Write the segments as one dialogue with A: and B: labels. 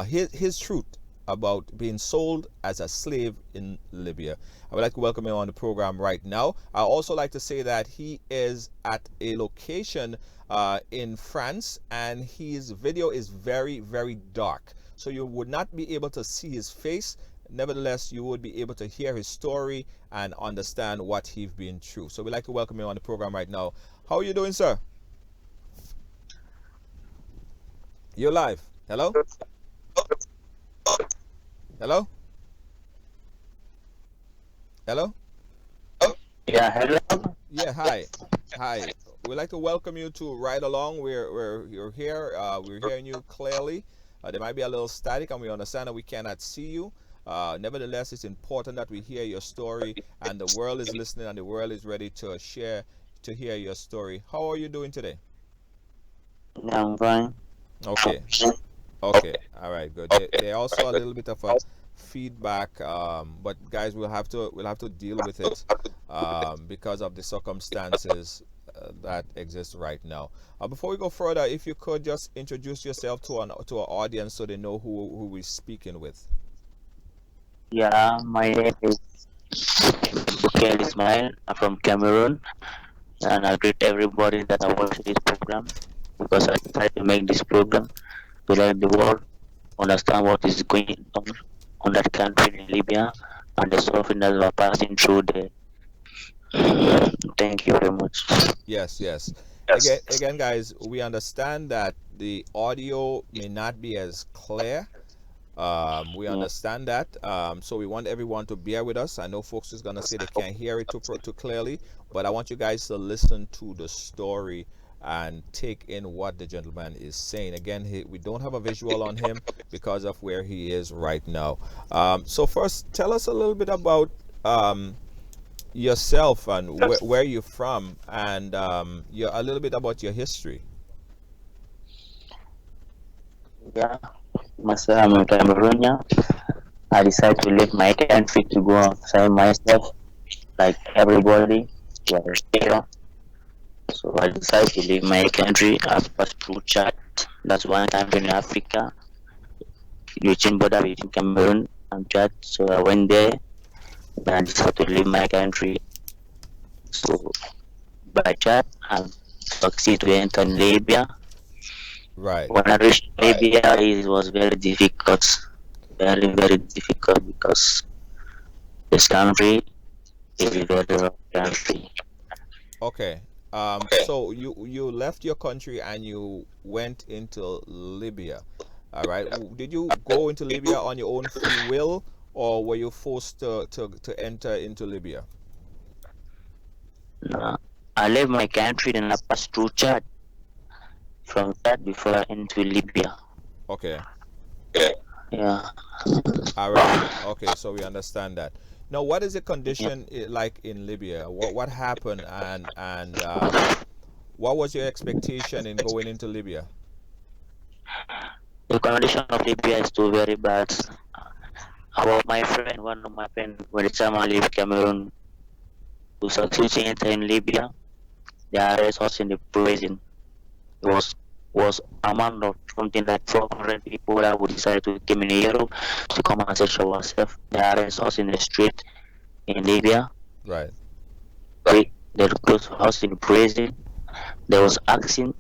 A: his truth about being sold as a slave in Libya. I would like to welcome him on the program right now. I also like to say that he is at a location in France, and his video is very, very dark. So you would not be able to see his face. Nevertheless, you would be able to hear his story and understand what he's been through. So we'd like to welcome him on the program right now. How are you doing, sir? You're live. Hello? Hello? Hello?
B: Yeah, hello.
A: Yeah, hi. Hi. We'd like to welcome you to Ride Along. You're here. We're hearing you clearly. There might be a little static, and we understand that we cannot see you. Nevertheless, it's important that we hear your story, and the world is listening, and the world is ready to hear your story. How are you doing today?
B: Yeah, I'm fine.
A: Okay. Okay. All right. Good. There also a little bit of a feedback, but guys, we'll have to deal with it because of the circumstances that exist right now. Before we go further, if you could just introduce yourself to our audience so they know who we're speaking with.
B: Yeah, my name is Ismael. I'm from Cameroon, and I greet everybody that I watch this program because I try to make this program to let the world understand what is going on that country in Libya and the suffering that we are passing through there. Thank you very much.
A: Yes, yes.
B: Yes.
A: Again, guys, we understand that the audio may not be as clear. We
B: Yeah.
A: understand that. So we want everyone to bear with us. I know folks is gonna say they can't hear it too clearly, but I want you guys to listen to the story and take in what the gentleman is saying. Again, we don't have a visual on him because of where he is right now. So first, tell us a little bit about yourself and where you're from, and a little bit about your history.
B: Yeah. Myself, I'm a Cameroonian. I decided to leave my country to go outside myself, like everybody. We're here. So I decided to leave my country. I passed through Chad. That's one country in Africa, reaching border between Cameroon and Chad. So I went there. Then I decided to leave my country. So by Chad, I succeeded to enter Libya.
A: Right.
B: When I reached Libya, it was very difficult, very very difficult because this country is a very rough country.
A: Okay. So you left your country and you went into Libya. All right. Did you go into Libya on your own free will, or were you forced to enter into Libya?
B: Uh, I left my country, then I passed through Chad. From Chad before I into Libya.
A: Okay.
B: Yeah,
A: All right. Okay. So we understand that. Now, what is the
B: yeah.
A: condition like in Libya? What happened, and what was your expectation in going into Libya?
B: The condition of Libya is too very bad. About my friend, one of my friends, when the time I leave Cameroon, who succeeded to enter in Libya, they arrest us in the prison. It was amount of something like 400 people that would decide to come in Europe to come and show ourselves. They arrest us in the street in Libya.
A: Right.
B: They close us in prison. They was asking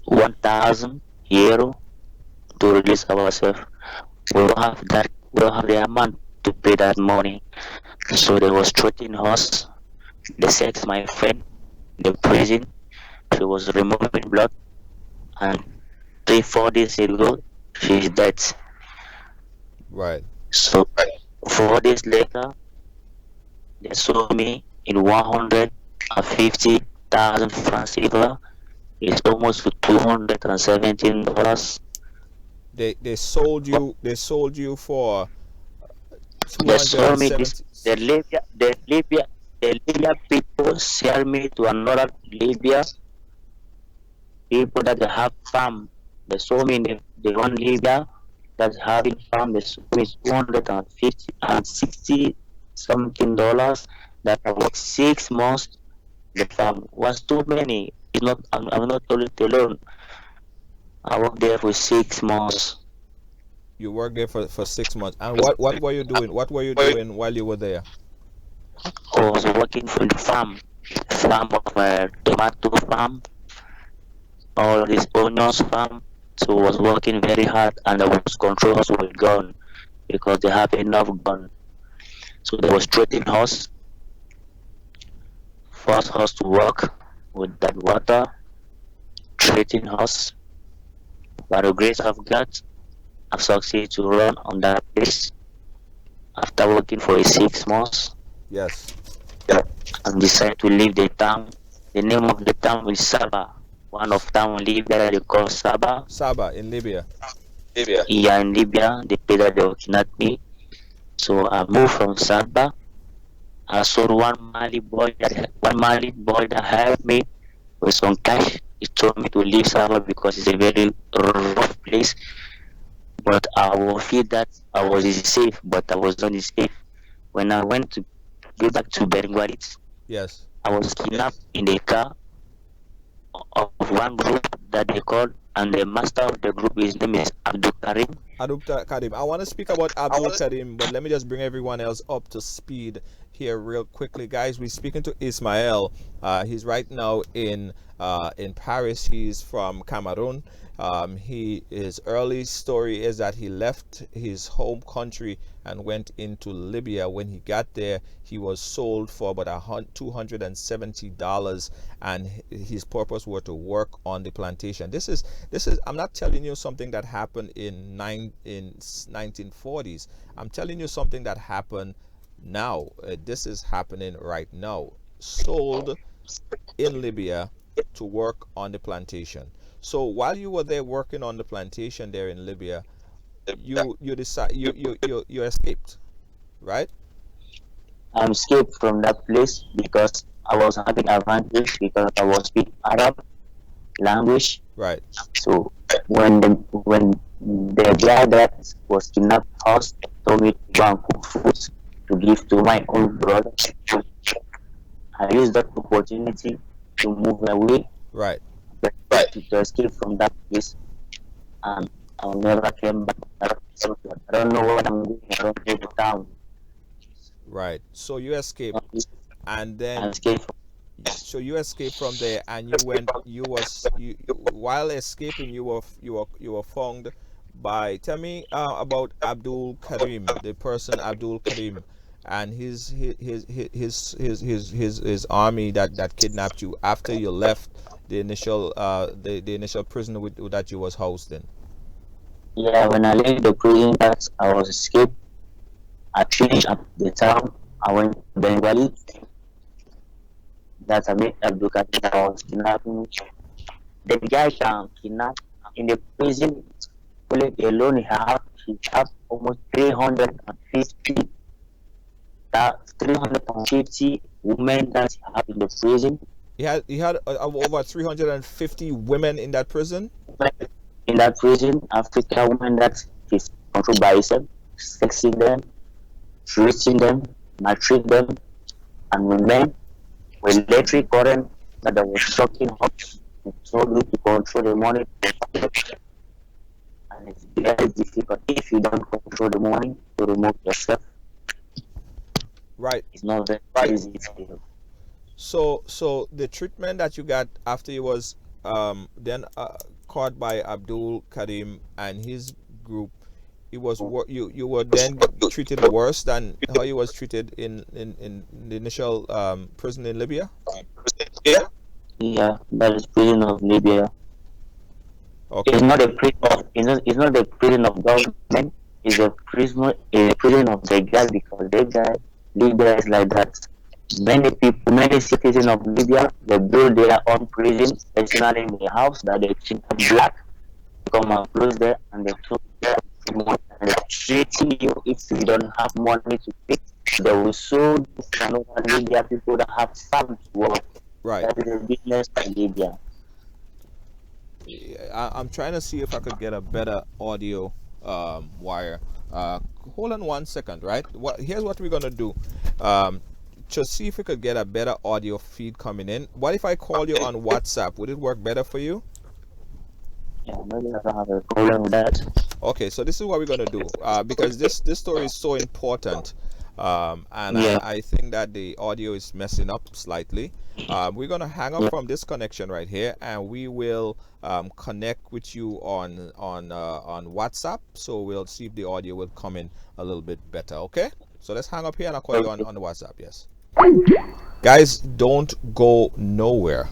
B: 1,000 euro to release ourselves. We don't have that. We don't have the amount to pay that money. So they was threatening us. They said my friend in the prison, she was removing blood, and 3 4 days ago she's dead.
A: Right.
B: So 4 days later they sold me in 150,000 francs silver. It's almost for $217.
A: They sold you for
B: They sold me this.
A: 270.
B: The Libya people sell me to another Libya people that they have farm. They sold me in the one Libya that's having farm. They sold me 250 and 60 something dollars. That I worked 6 months. The farm was too many. It's not. I'm not told it alone. I worked there for 6 months.
A: You worked there for 6 months. And what were you doing? What were you doing while you were there?
B: I was working for the farm of a tomato farm, all these onions farm. So I was working very hard, and I was controllers with gun because they have enough gun. So they was treating us, force us to work with that water, treating us. By the grace of God, I've succeeded to run on that place after working for 6 months.
A: Yes.
B: And decided to leave the town. The name of the town is Saba. One of town in Libya that they call Saba.
A: Saba in Libya.
B: Yeah, in Libya, the place that they kidnapped me. So I moved from Saba. I saw one Mali boy that helped me with some cash. He told me to leave Saba because it's a very rough place. But I will feel that I was safe, but I was not safe. When I went to go back to Bergwarit,
A: Yes.
B: I was kidnapped in the car of one group that they called, and the master of the group, his name is Abdul Karim.
A: Abdul Karim. I want to speak about Abdul Karim, but let me just bring everyone else up to speed here real quickly, guys. We're speaking to Ismael. He's right now in Paris. He's from Cameroon. His early story is that he left his home country and went into Libya. When he got there, he was sold for about $270, and his purpose was to work on the plantation. This is I'm not telling you something that happened in 1940s. I'm telling you something that happened now. This is happening right now. Sold in Libya to work on the plantation. So while you were there working on the plantation there in Libya, you escaped, right?
B: I escaped from that place because I was having advantage because I was speaking Arab language.
A: Right.
B: So when the guy that was kidnapped us told me to go and cook food to give to my own brother, I used that opportunity to move away,
A: Right.
B: to escape from that place, and I'll never came back. I don't know what I'm doing. I don't know the town.
A: Right. So you escaped, and
B: I
A: then
B: escaped.
A: you escaped from there, and while escaping, you were found by. Tell me about Abdul Karim, the person Abdul Karim, and his army that kidnapped you after you left the initial prison that you was housed in.
B: Yeah, when I left the prison that I was escaped, I changed up the town. I went to Bengali. That I met Abdul Karim that I was kidnapping. The guy can kidnap in the prison. Only alone he have almost 350 women that he have in the prison.
A: He had over 350 women in that prison.
B: In that prison, African women that he's controlled by himself, sexing them, treating them, maltreat them, and women with electric current that they were shocking up. He told you to control the money, and it's very difficult if you don't control the money to remove yourself.
A: Right.
B: It's not very easy for you.
A: So the treatment that you got after you was then caught by Abdul Karim and his group, you were then treated worse than how you was treated in the initial prison in Libya.
B: Yeah, that is prison of Libya.
A: Okay.
B: It's not a prison of it's not a prison of government. It's a prison of the guy because the guy Libya is like that. Many citizens of Libya, they build their own prison, especially in the house that they think are black. They come and close there and they took their money and they're treating you if you don't have money to pay. They will sold another Libya people that have farm to work.
A: Right.
B: That is a business in Libya.
A: I'm trying to see if I could get a better audio wire. Hold on 1 second, right? Here's what we're gonna do. To see if we could get a better audio feed coming in. What if I call you on WhatsApp? Would it work better for you?
B: Yeah, maybe I don't have a problem with that.
A: Okay, so this is what we're gonna do because this story is so important, and
B: Yeah.
A: I think that the audio is messing up slightly. We're gonna hang up from this connection right here, and we will connect with you on WhatsApp. So we'll see if the audio will come in a little bit better. Okay, so let's hang up here, and I'll call you on the WhatsApp. Yes. Guys, don't go nowhere.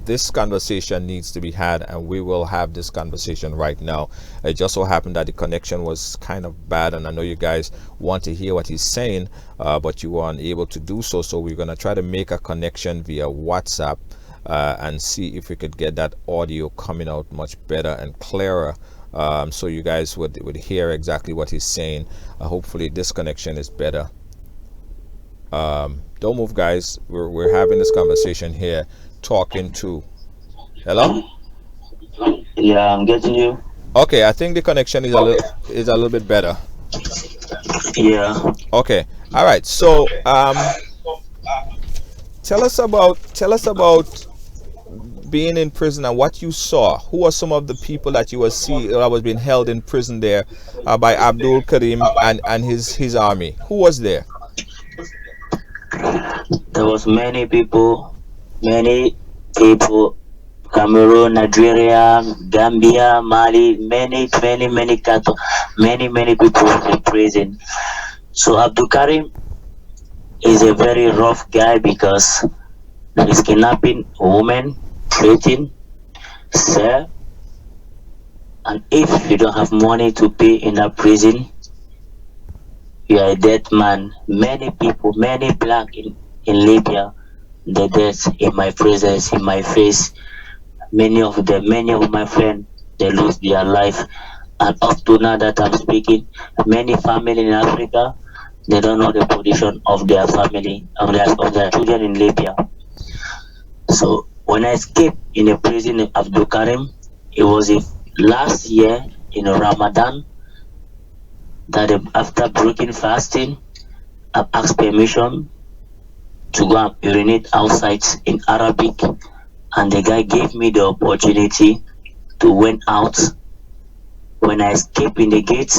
A: This conversation needs to be had, and we will have this conversation right now. It just so happened that the connection was kind of bad, and I know you guys want to hear what he's saying, but you were unable to do so. So we're going to try to make a connection via WhatsApp and see if we could get that audio coming out much better and clearer. So you guys would hear exactly what he's saying. Hopefully this connection is better. Don't move, guys. We're having this conversation here, talking to. Hello.
B: Yeah, I'm getting you.
A: Okay, I think the connection is a little bit better.
B: Yeah.
A: Okay. All right. So tell us about being in prison and what you saw. Who are some of the people that you were see that was being held in prison there by Abdul Karim and his army? Who was there?
B: There was many people, Cameroon, Nigeria, Gambia, Mali, many cattle, many people were in prison. So Abdul Karim is a very rough guy because he's kidnapping women, trading, sell, and if you don't have money to pay in a prison, you are a dead man. Many people, many black in Libya, they dead in my presence, in my face. Many of them, many of my friends, they lose their life. And up to now that I'm speaking, many family in Africa, they don't know the position of their family, of their children in Libya. So when I escaped in the prison of Abdul Karim, it was last year in Ramadan that after breaking fasting, I asked permission to go and urinate outside in Arabic, and the guy gave me the opportunity to went out. When I escaped in the gate,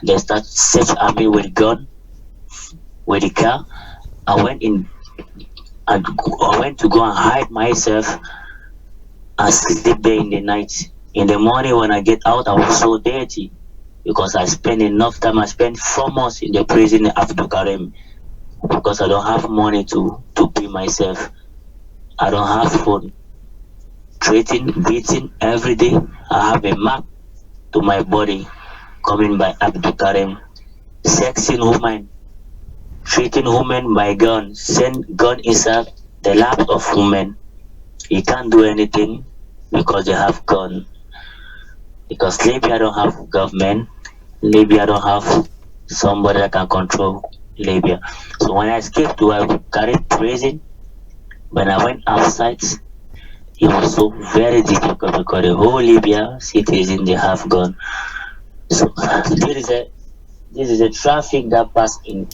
B: they start search at me with gun, with the car. I went in and I went to go and hide myself and sleep there in the night. In the morning when I get out, I was so dirty because I spent enough time. I spent 4 months in the prison after Karim because I don't have money to pay myself. I don't have food. Treating, beating every day. I have a mark to my body coming by Abdul Karim. Sexing women, treating women by gun, send gun inside the lap of women. You can't do anything because they have gun. Because Libya don't have government, Libya don't have somebody that can control Libya. So when I escaped to Karim prison, when I went outside, it was so very difficult because the whole Libya citizen they have gun. So this is a traffic that passed in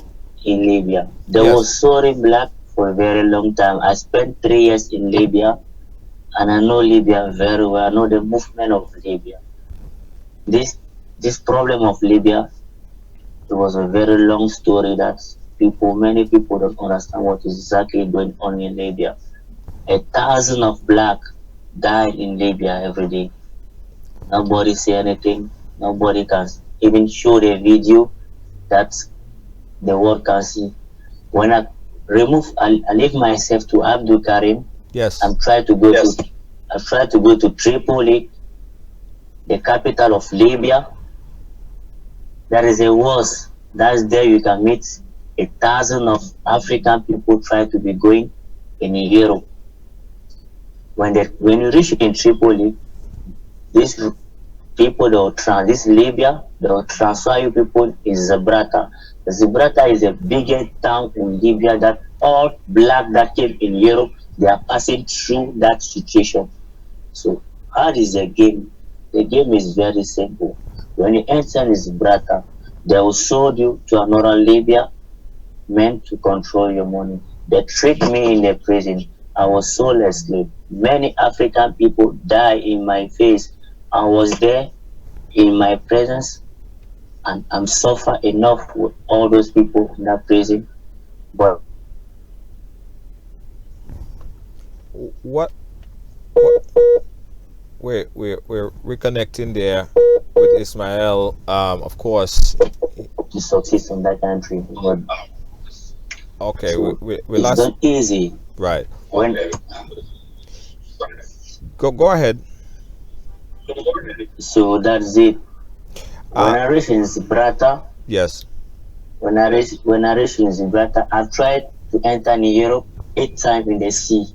B: Libya. There
A: Yes.
B: was soaring black for a very long time. I spent 3 years in Libya and I know Libya very well. I know the movement of Libya. This problem of Libya, it was a very long story that many people don't understand what is exactly going on in Libya. 1,000 of black died in Libya every day. Nobody say anything. Nobody can even show the video that the world can see. When I leave myself to Abdul Karim,
A: Yes.
B: I try to go to Tripoli, the capital of Libya. That is a worse. That's there you can meet 1,000 of African people try to be going in Europe. When you reach in Tripoli, these people this Libya, they will transfer you people in Zabrata. Zabrata is a bigger town in Libya that all black that came in Europe, they are passing through that situation. So how is the game? The game is very simple. When you enter in Zabrata, they will show you to another Libya meant to control your money. They tricked me in the prison. I was sold as slave. Many African people die in my face. I was there in my presence, and I'm suffer enough with all those people in that prison. But
A: What? What? We're reconnecting there with Ismael. Of course.
B: to succeed in that country, but
A: Okay,
B: so
A: we
B: it's
A: lost.
B: not easy.
A: Right.
B: When
A: Go ahead.
B: so that's it. When
A: Uh
B: I reach in Gibraltar,
A: yes.
B: when I reach in Gibraltar, I've tried to enter in Europe 8 times in the sea.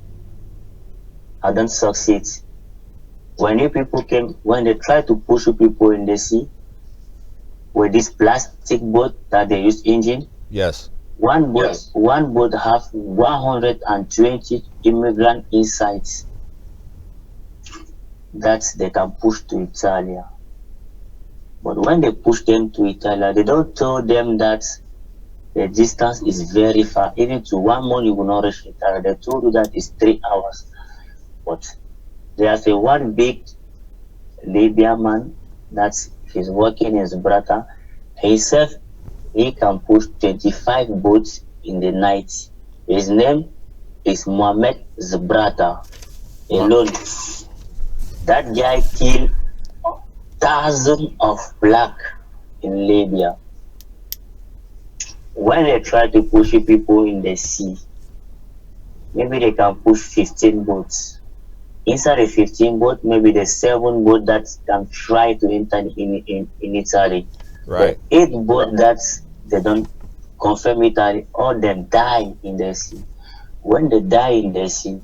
B: I don't succeed. When you people came, when they try to push you people in the sea with this plastic boat that they use engine,
A: Yes.
B: one boat have 120 immigrant inside that they can push to Italy. But when they push them to Italy, they don't tell them that the distance is very far. Even to 1 month, you will not reach Italy. They told you that it's 3 hours. But there's a one big Libya man that is working in Gibraltar. Himself, he can push 25 boats in the night. His name is Mohammed Gibraltar.
A: Ma-
B: Alone, that guy killed thousands of black in Libya. When they try to push people in the sea, maybe they can push 15 boats. Inside the 15 boat, maybe the 7 boat that can try to enter in Italy. The
A: right.
B: 8 boat that they don't confirm Italy, all them die in the sea. When they die in the sea,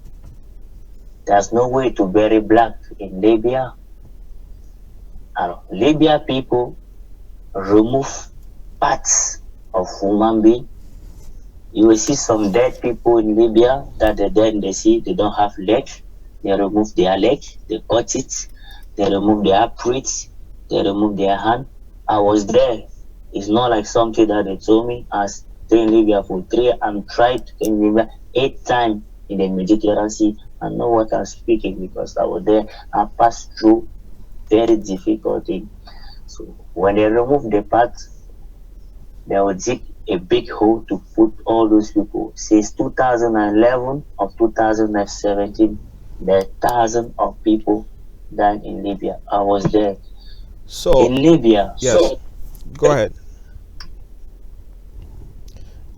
B: there's no way to bury black in Libya. And Libya people remove parts of human being. You will see some dead people in Libya that are dead in the sea, they don't have leg. They remove their leg, they cut it, they remove their arteries, they remove their hand. I was there. It's not like something that they told me. I stayed in Libya for 3 and tried to in Libya 8 times in the Mediterranean Sea. I know what I'm speaking because I was there. I passed through very difficult thing. So when they remove the part, they will dig a big hole to put all those people. Since 2011 or 2017, there are thousands of people died in Libya. I was there.
A: So
B: In Libya,
A: yes. Go ahead.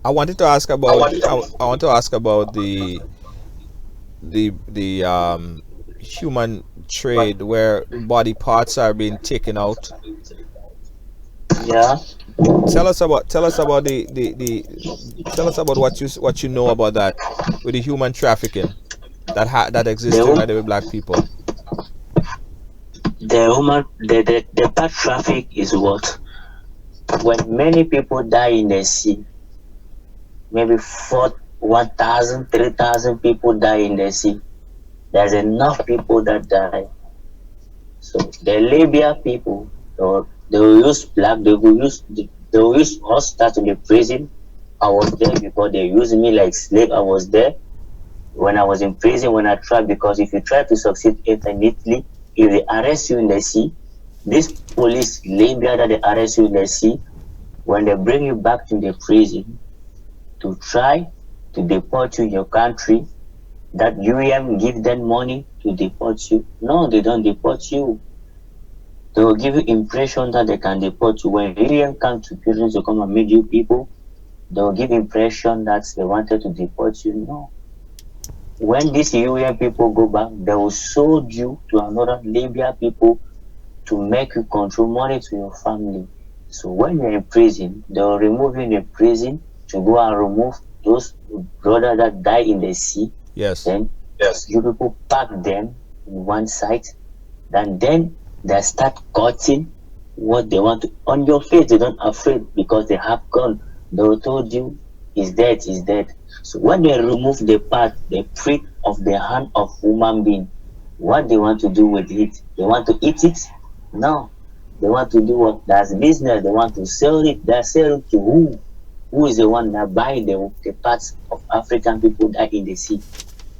A: I wanted to ask about. I want to ask about the human trade where body parts are being taken out.
B: yeah,
A: Tell us about the tell us about what you know about that with the human trafficking that exists
B: the
A: right there with black people.
B: the bad traffic is what when many people die in the sea, maybe 1,000, 3,000 people die in the sea. There's enough people that die. So the Libya people, they will use black, they will use us start in the prison. I was there because they used me like slave. I was there when I was in prison when I tried because if you try to succeed infinitely, if they arrest you in the sea, this police Libya that they arrest you in the sea, when they bring you back to the prison to try to deport you in your country, that UM give them money to deport you. No, they don't deport you. They will give you impression that they can deport you. When UM come to prison to come and meet you people, they will give impression that they wanted to deport you. No. When these UM people go back, they will sold you to another Libya people to make you control money to your family. So when you're in prison, they will remove you in the prison to go and remove those brothers that die in the sea.
A: Yes.
B: Then you people pack them in one side, and then they start cutting what they want to on your face. They don't afraid because they have gun. They will told you is dead, is dead. So when they remove the part, the print of the hand of human being, what they want to do with it? They want to eat it? No. They want to do what? That's business. They want to sell it. They sell it to who? Who is the one that buy the parts of African people that in the sea?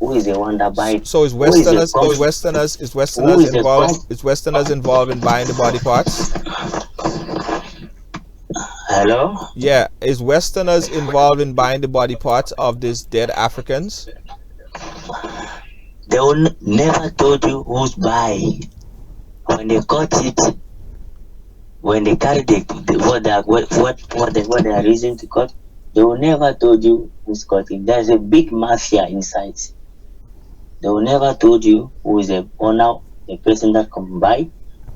B: Who is the one that buy?
A: So is
B: Who is the
A: Westerners is
B: comp?
A: Westerners is
B: Who
A: Westerners
B: is the
A: involved
B: comp?
A: is Westerners involved in buying the body parts?
B: Hello?
A: Yeah, is Westerners involved in buying the body parts of these dead Africans?
B: They will never told you who's buy. When they cut it, when they carry what they are using to cut, they will never told you who's cutting. There's a big mafia inside. They will never told you who is the owner, the person that come by.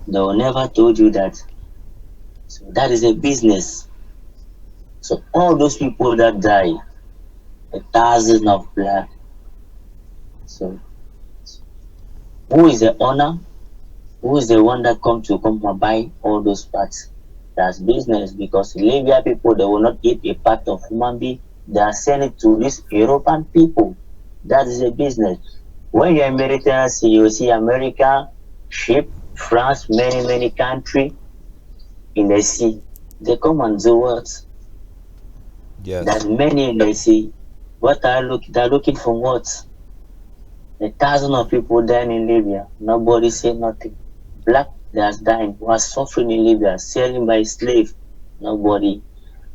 B: They will never told you that. So that is a business. So all those people that die, a thousand of blood. So who is the owner? Who is the one that come and buy all those parts? That's business, because Libya people, they will not eat a part of human being. They are selling it to these European people. That is a business. When you're Americans, you see America ship, France, many country in the sea. They come and do what?
A: Yes.
B: There's many in the sea. What are they're looking for what? A thousand of people dying in Libya. Nobody say nothing. Black that's dying was suffering in Libya, selling by slave. Nobody.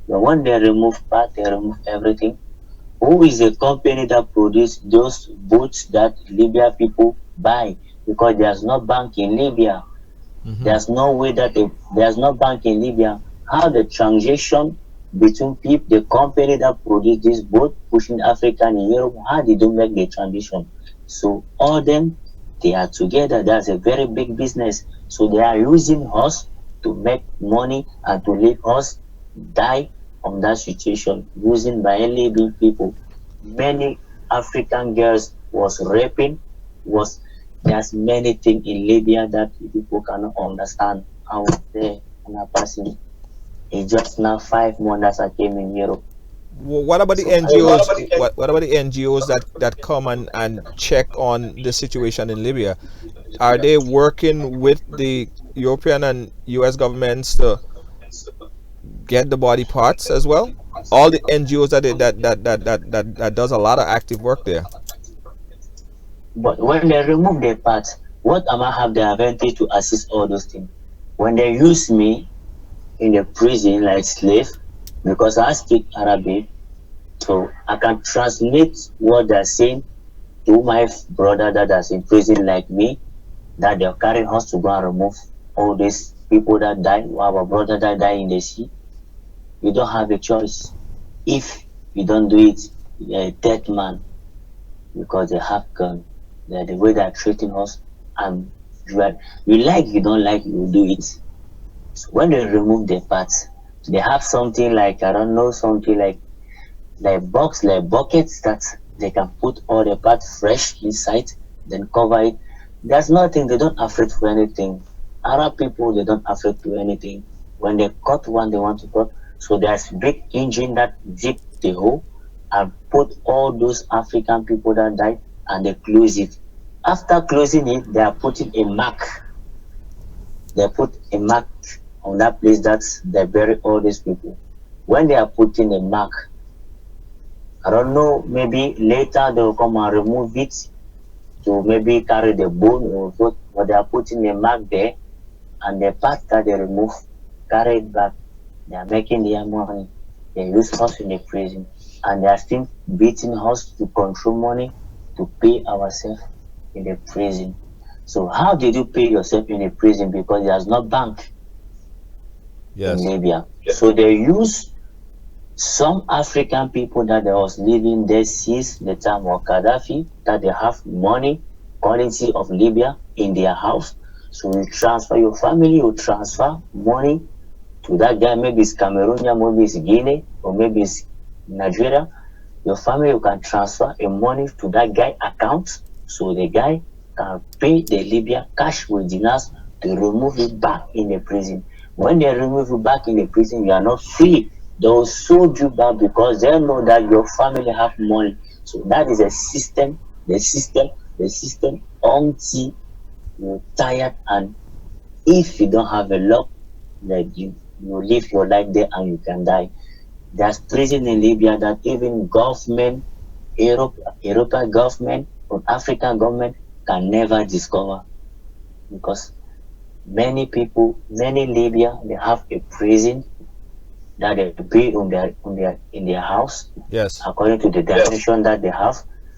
B: But when they remove part, they remove everything. Who is the company that produce those boats that Libya people buy? Because there's no bank in Libya.
A: Mm-hmm.
B: There's no way that there's no bank in Libya. How the transaction between people, the company that produce this boat pushing Africa and Europe, how they do make the transition? So all them, they are together. That's a very big business. So they are using us to make money and to leave us die on that situation, using by Libyan people. Many African girls was raping, was there's many things in Libya that people cannot understand how they are passing. It's just now 5 months I came in Europe.
A: What about the
B: So
A: NGOs? What about the NGOs that come and check on the situation in Libya? Are they working with the European and US governments to get the body parts as well? All the NGOs that does a lot of active work there.
B: but when they remove the parts, what am I have the advantage to assist all those things? When they use me in the prison like slave, because I speak Arabic, so I can translate what they're saying to my brother that is in prison like me, that they're carrying us to go and remove all these people that die, our brother that die in the sea. You don't have a choice. If you don't do it, you're a dead man, because they have gun. They're the way they're treating us, and you like, you don't like, you do it. So when they remove the parts, they have something like, I don't know, something like box, like buckets that they can put all the parts fresh inside, then cover it. There's nothing, they don't afraid for anything. Arab people, they don't afraid to anything. When they cut one, they want to cut. So there's big engine that dig the hole and put all those African people that died, and they close it. After closing it, they are putting a mark. They put a mark on that place that they bury all these people. When they are putting a mark, I don't know, maybe later they will come and remove it to maybe carry the bone or what, but they are putting a mark there, and the part that they remove, carry it back. They are making their money. They use us in the prison, and they are still beating us to control money to pay ourselves in the prison. So how did you pay yourself in a prison? Because there's no bank in
A: Yes.
B: Libya. So they use some African people that they was living there since the time of Gaddafi, that they have money, currency of Libya in their house. So you transfer your family, you transfer money to that guy. Maybe it's Cameroon, maybe it's Guinea, or maybe it's Nigeria. Your family, you can transfer a money to that guy account, so the guy can pay the Libya cash with dinars to remove you back in the prison. When they remove you back in the prison, you are not free. They will sold you back because they know that your family have money. So that is a system, the system until you're tired, and if you don't have a luck, like you live your life there and you can die. There's prison in Libya that even government, European government African government can never discover, because many people, many Libya, they have a prison that they build in their house
A: Yes.
B: according to the dimension that they have.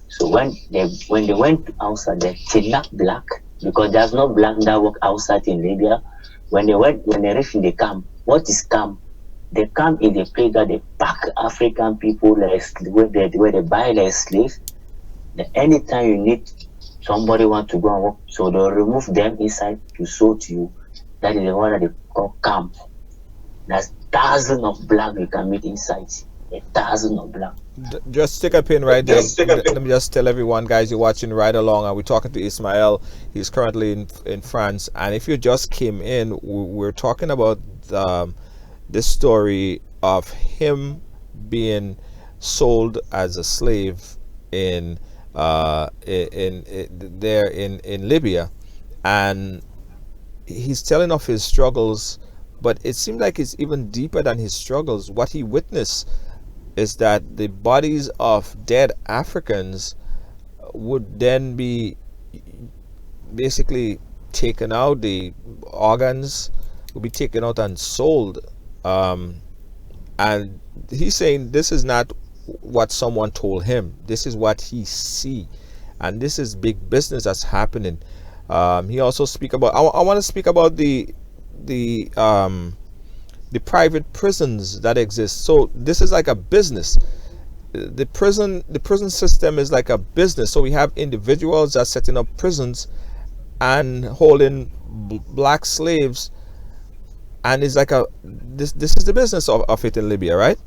B: So when they went outside, they kidnapped black, because there's no black that work outside in Libya. When they reach in the camp, what is camp? The camp is the place that they pack African people like where they buy like slaves. Anytime you need somebody want to go and work, so they'll remove them inside to show to you. That is the one that they call camp. There's thousands of black you can meet inside. A thousand of black.
A: Just stick a pin right there. Let me just tell everyone, guys, you're watching Ride Along, and we're talking to Ismael. He's currently in France. And if you just came in, we're talking about this story of him being sold as a slave in there in Libya, and he's telling of his struggles, but it seemed like it's even deeper than his struggles. What he witnessed is that the bodies of dead Africans would then be basically taken out, the organs would be taken out and sold. And he's saying this is not what someone told him, this is what he see, and this is big business that's happening. He also speak about, I want to speak about the private prisons that exist. So this is like a business. The prison system is like a business. So we have individuals that are setting up prisons and holding black slaves, and it's like this is the business of it in Libya, right?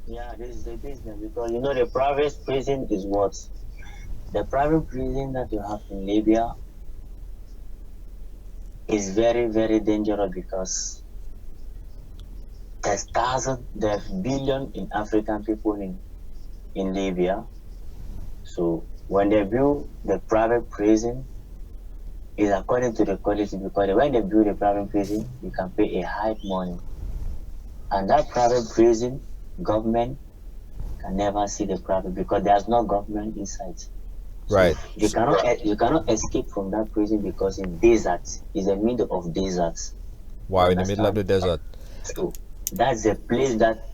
B: Yeah, this is the business, because you know the private prison is what? The private prison that you have in Libya is very, very dangerous, because there's billion in African people in Libya. So when they build the private prison, is according to the quality, because when they build a private prison, you can pay a high money. And that private prison, government can never see the private, because there's no government inside. So
A: Right.
B: you cannot escape from that prison, because in desert is the middle of deserts.
A: Wow, in the middle of the desert.
B: So that's the place that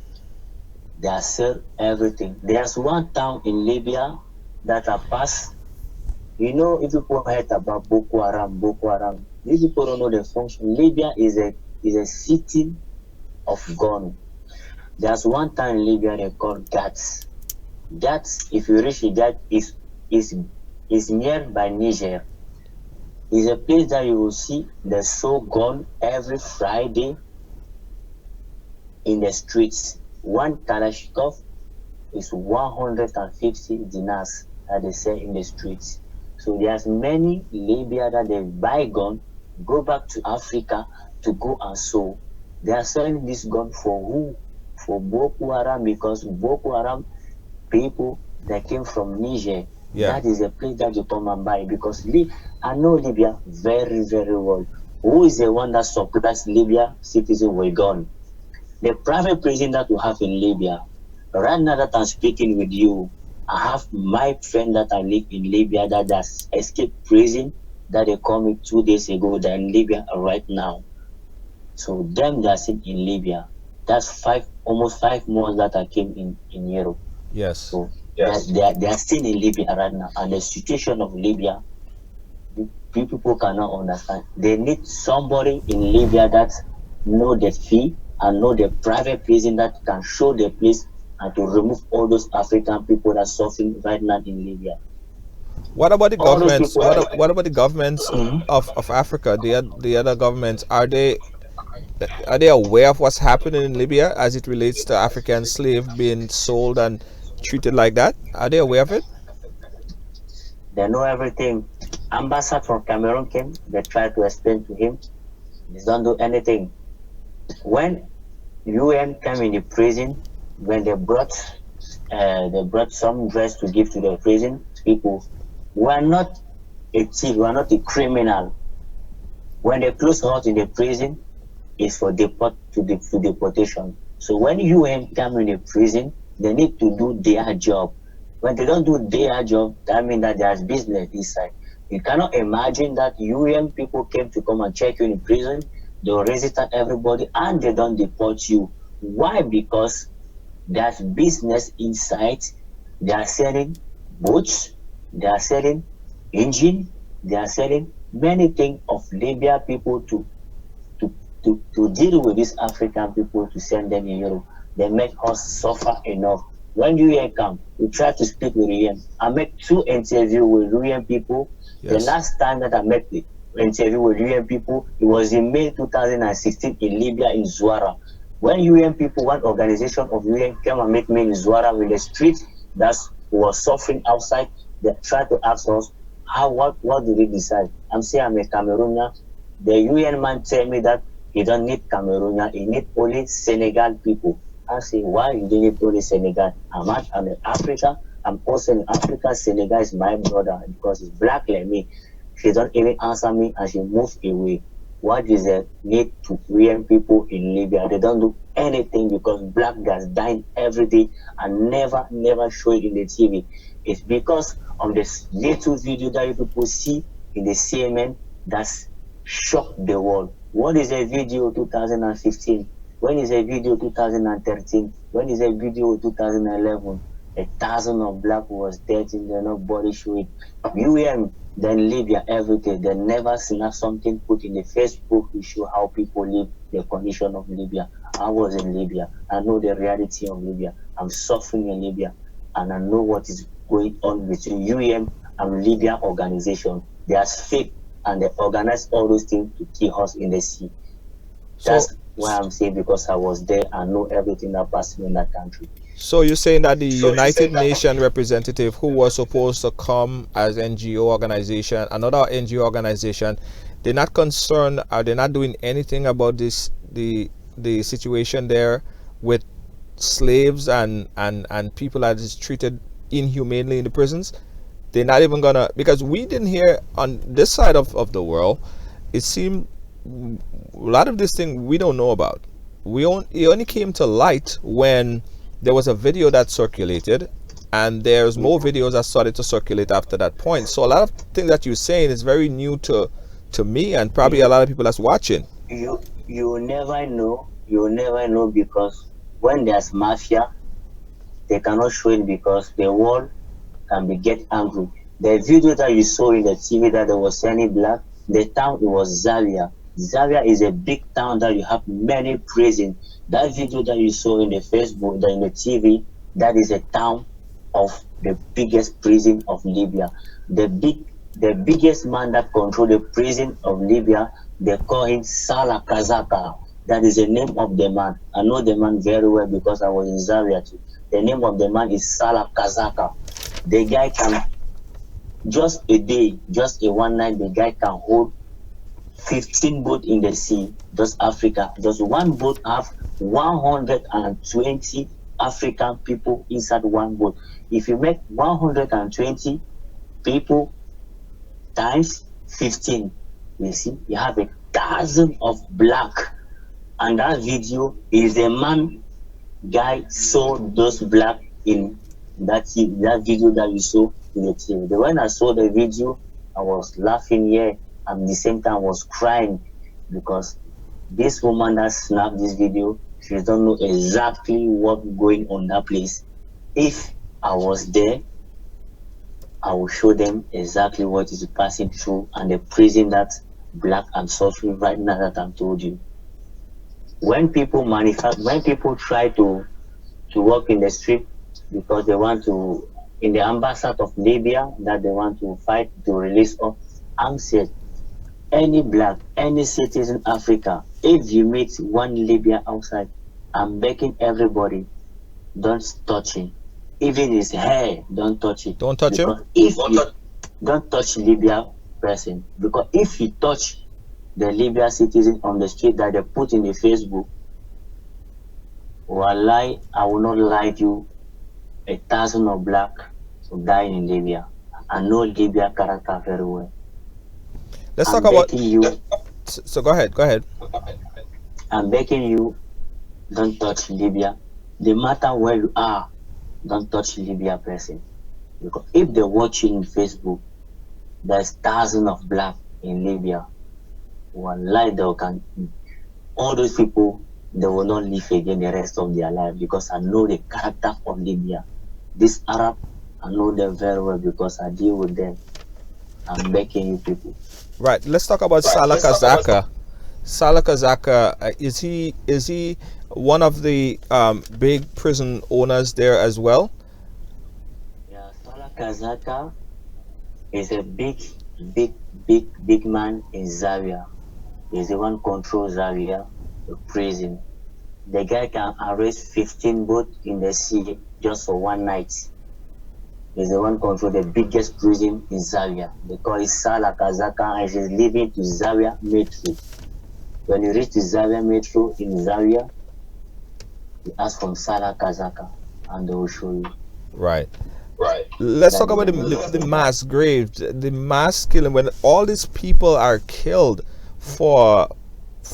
B: they sell everything. There's one town in Libya that I passed. You know, if people heard about Boko Haram, these people don't know the function. Libya is a city of gun. There's one town in Libya they call Gats. Gats, if you reach Gats, is nearby Niger. It's a place that you will see the show gun every Friday in the streets. One Kalashnikov is 150 dinars that they sell in the streets. So there's many Libya that they buy gun, go back to Africa to go and sell. They are selling this gun for who? For Boko Haram, because Boko Haram people that came from Niger.
A: Yeah.
B: That is a place that you come and buy, because I know Libya very, very well. Who is the one that supplies Libya citizens with gun? The private prison that we have in Libya. Right now that I'm speaking with you, I have my friend that I live in Libya that has escaped prison, that they called me 2 days ago. They're in Libya right now. So them they are still in Libya. That's almost 5 months that I came in Europe.
A: Yes.
B: So yes, they are still in Libya right now, and the situation of Libya, people cannot understand. They need somebody in Libya that know the fee and know the private prison that can show the place and to remove all those African people that are suffering right now in Libya.
A: What about the
B: All those
A: governments?
B: people-
A: What about the governments of Africa? The other governments, are they aware of what's happening in Libya as it relates to African slave being sold and treated like that? Are they aware of it?
B: They know everything. Ambassador from Cameroon came. They tried to explain to him. They don't do anything. When UN came in the prison, when they brought some dress to give to the prison people, we are not a thief, we are not a criminal. When they close us in the prison, it's for deportation. So when UN come in the prison, they need to do their job. When they don't do their job, that means that there's business inside. You cannot imagine that UN people came to come and check you in prison, they'll register everybody and they don't deport you. Why? Because there's business inside. They are selling boats, they are selling engine, they are selling many things of Libya people to, to deal with these African people to send them in Europe. They make us suffer enough. When UN come, we try to speak with UN. I make 2 interviews with UN people. The
A: Yes.
B: last time that I met the interview with UN people, it was in May 2016 in Libya in Zuara. When UN people, one organization of UN came and met me in Zuara with the street that was suffering outside, they tried to ask us, how what do we decide? I'm saying I'm a Cameroonian. The UN man tell me that he don't need Cameroonian, he need only Senegal people. I say, why you don't need only Senegal? I'm in Africa. I'm also in Africa. Senegal is my brother because he's black like me. She don't even answer me and she moved away. What is the need to UN people in Libya? They don't do anything because black guys dying every day and never show it in the TV. It's because of this little video that you people see in the CMN that's shocked the world. What is a video 2015? When is a video 2013? When is a video 2011? 1,000 of black was dead in the nobody show it. UN, then Libya every day. They never snap something put in the Facebook to show how people live the condition of Libya. I was in Libya. I know the reality of Libya. I'm suffering in Libya. And I know what is going on between UN and Libya organization. They are fake and they organize all those things to kill us in the sea.
A: So,
B: That's why I'm saying because I was there, I know everything that passed in that country.
A: so you're saying that the United Nations representative who was supposed to come as NGO organization, another NGO organization, they're not concerned, are they not doing anything about this, the situation there with slaves and people that is treated inhumanely in the prisons? They're not even gonna, because we didn't hear on this side of the world, it seemed a lot of this thing we don't know about. It only came to light when there was a video that circulated, and there's more videos that started to circulate after that point. So a lot of things that you're saying is very new to me and probably a
B: You
A: lot of people that's watching.
B: you never know because when there's mafia, they cannot show it because the world can be get angry. The video that you saw in the TV that there was any black, the town it was Zaria. Zaria is a big town that you have many prisons. That video that you saw in the Facebook, that in the TV, that is a town of the biggest prison of Libya. The biggest man that control the prison of Libya, they call him Salah Kazaka. That is the name of the man. I know the man very well because I was in Zaria too. The name of the man is Salah Kazaka. The guy can just a day, just a one night, the guy can hold 15 boats in the sea, just Africa. Just one boat have 120 African people inside one boat. If you make 120 people times 15, you see, you have 1,000 of black. And that video is a man guy saw those black in that video that you saw in the TV. When I saw the video, I was laughing here and at the same time I was crying because this woman that snapped this video, she don't know exactly what going on that place. If I was there, I will show them exactly what is passing through and the prison that black and suffering right now that I'm told you. When people try to walk in the street because they want to, in the embassy of Libya, that they want to fight to release of. I'm said, any black, any citizen in Africa, if you meet one Libya outside, I'm begging everybody, don't touch him. Even his hair, don't touch it.
A: Don't touch him.
B: Because if you don't touch Libya person, because if you touch the Libya citizen on the street that they put in the Facebook, Wallahi, I will not lie to you, 1,000 of black will die in Libya. I know Libya character very well.
A: Let's
B: I'm
A: talk about.
B: begging you,
A: So go ahead. Go ahead.
B: I'm begging you, don't touch Libya. No matter where you are, don't touch Libya person. Because if they're watching Facebook, there's thousands of black in Libya. One lie they can all those people they will not live again the rest of their life because I know the character of Libya. This Arab, I know them very well because I deal with them. I'm begging you people.
A: Right. Let's talk about Salah Kazaka. Salah Kazaka, is he one of the big prison owners there as well?
B: Yeah, Salah Kazaka is a big man in Zaria. He's the one controls Zaria, the prison. The guy can arrest 15 boats in the sea just for one night. He's the one control the biggest prison in Zaria. They call it Salah Kazaka and she's living to Zaria Metro. When you reach the Zaria Metro in Zaria, you ask from Salah Kazaka and they will show you.
A: Right.
B: Right.
A: Let's
B: That
A: talk
B: is
A: about
B: the
A: the
B: most
A: mass graves, the mass killing. When all these people are killed for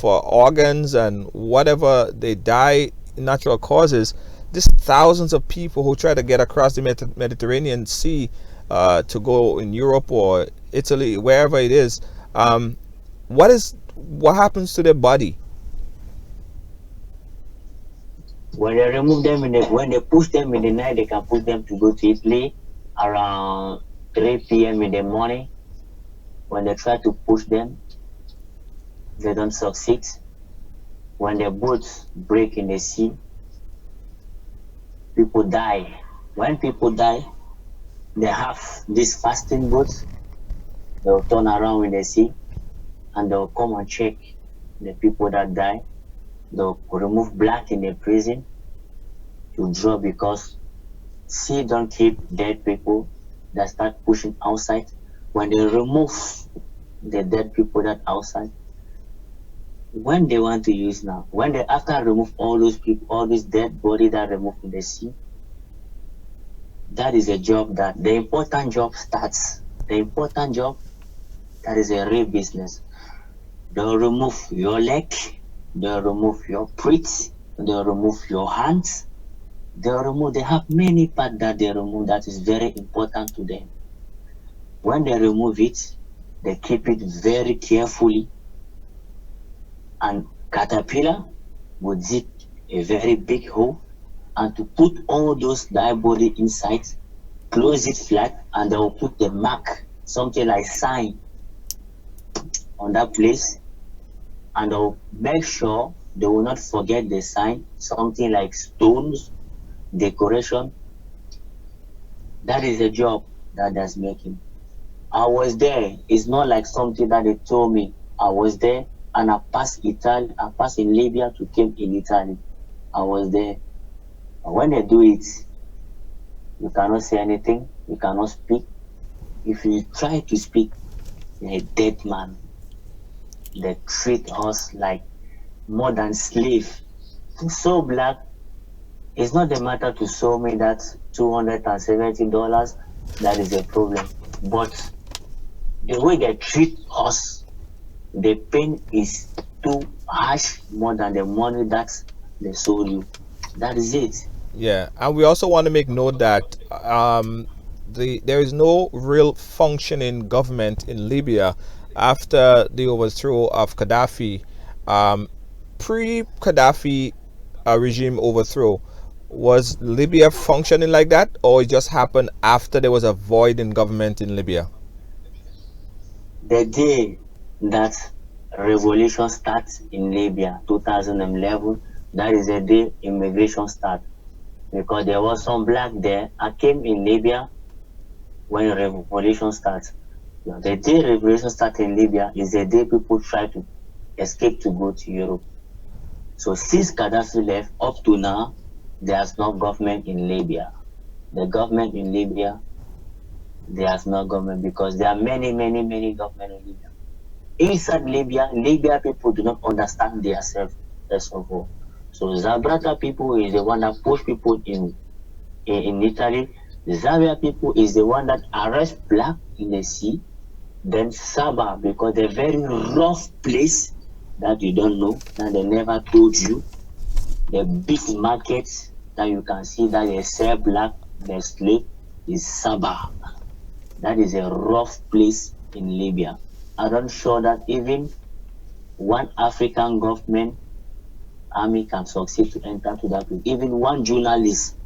A: organs and whatever they die natural causes, there's thousands of people who try to get across the Mediterranean Sea to go in Europe or Italy, wherever it is. What happens to their body?
B: when they remove them when they push them in the night, they can push them to go to Italy around 3 p.m. in the morning. When they try to push them, they don't succeed. When the boats break in the sea, people die. When people die, they have these fasting boats. They'll turn around in the sea and they'll come and check the people that die. They'll remove black in the prison to draw because sea don't keep dead people that start pushing outside. When they remove the dead people that outside, when they want to use now, when they after remove all those people, all these dead body that removed in the sea, that is a job that the important job starts. The important job that is a real business. They'll remove your leg, they'll remove your feet, they'll remove your hands, they have many parts that they remove that is very important to them. When they remove it, they keep it very carefully and caterpillar would dig a very big hole and to put all those dead body inside, close it flat and they will put the mark, something like sign on that place and they'll make sure they will not forget the sign, something like stones, decoration. That is a job that does making. I was there. It's not like something that they told me. I was there and I passed Italy. I passed in Libya to came in Italy. I was there. And when they do it, you cannot say anything. You cannot speak. If you try to speak, you're a dead man. They treat us like more than slave. To sew black, it's not the matter to sew me that $270. That is a problem. But the way they treat us, the pain is too harsh more than the money that they sold you. That is it.
A: Yeah, and we also want to make note that there is no real functioning government in Libya after the overthrow of Gaddafi. Pre-Gaddafi regime overthrow, was Libya functioning like that, or it just happened after there was a void in government in Libya?
B: The day that revolution starts in Libya, 2011, that is the day immigration starts. Because there was some black there. I came in Libya when revolution starts. The day revolution starts in Libya is the day people try to escape to go to Europe. So since Gaddafi left up to now, there's no government in Libya. The government in Libya, there's no government because there are many governments in Libya. Inside Libya, Libya people do not understand themselves, first of all. So Zabrata people is the one that push people in Italy. The Zaria people is the one that arrest black in the sea. Then Saba, because they're very rough place that you don't know, that they never told you. The big markets that you can see that they sell black, they slave. is Sabah. That is a rough place in Libya. I don't sure that even one African government army can succeed to enter to that place. Even one journalist,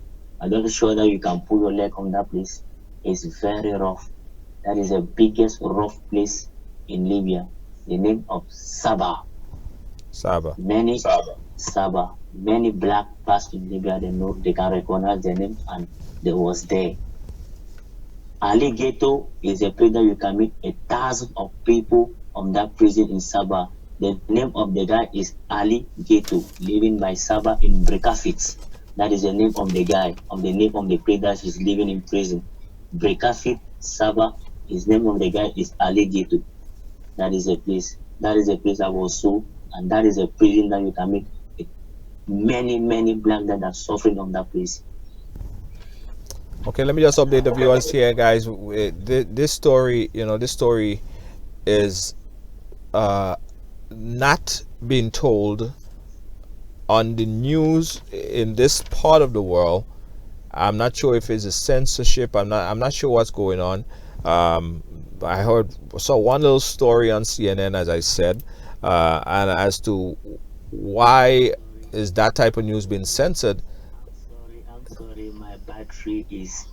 B: I don't sure that you can pull your leg on that place. It's very rough. That is the biggest rough place in Libya. The name of Sabah.
A: Saba.
B: Many Sabah, many black past in Libya, they know they can recognize their name and they was there. Alligator is a place that you can meet 1,000 of people on that prison in Sabah. The name of the guy is Ali Gato, living by Sabah in Brekafit. That is the name of the guy, of the name of the place that he's living in prison. Brekafit, Sabah, his name of the guy is Ali Gato. That is a place. That is a place I was so, and that is a prison that you can meet many black that are suffering on that place.
A: Okay, let me just update the viewers here, guys. This story, this story is not being told on the news in this part of the world. I'm not sure if it's a censorship. I'm not sure what's going on. I saw one little story on CNN, as I said, and as to why is that type of news being censored.
B: I'm sorry, my battery is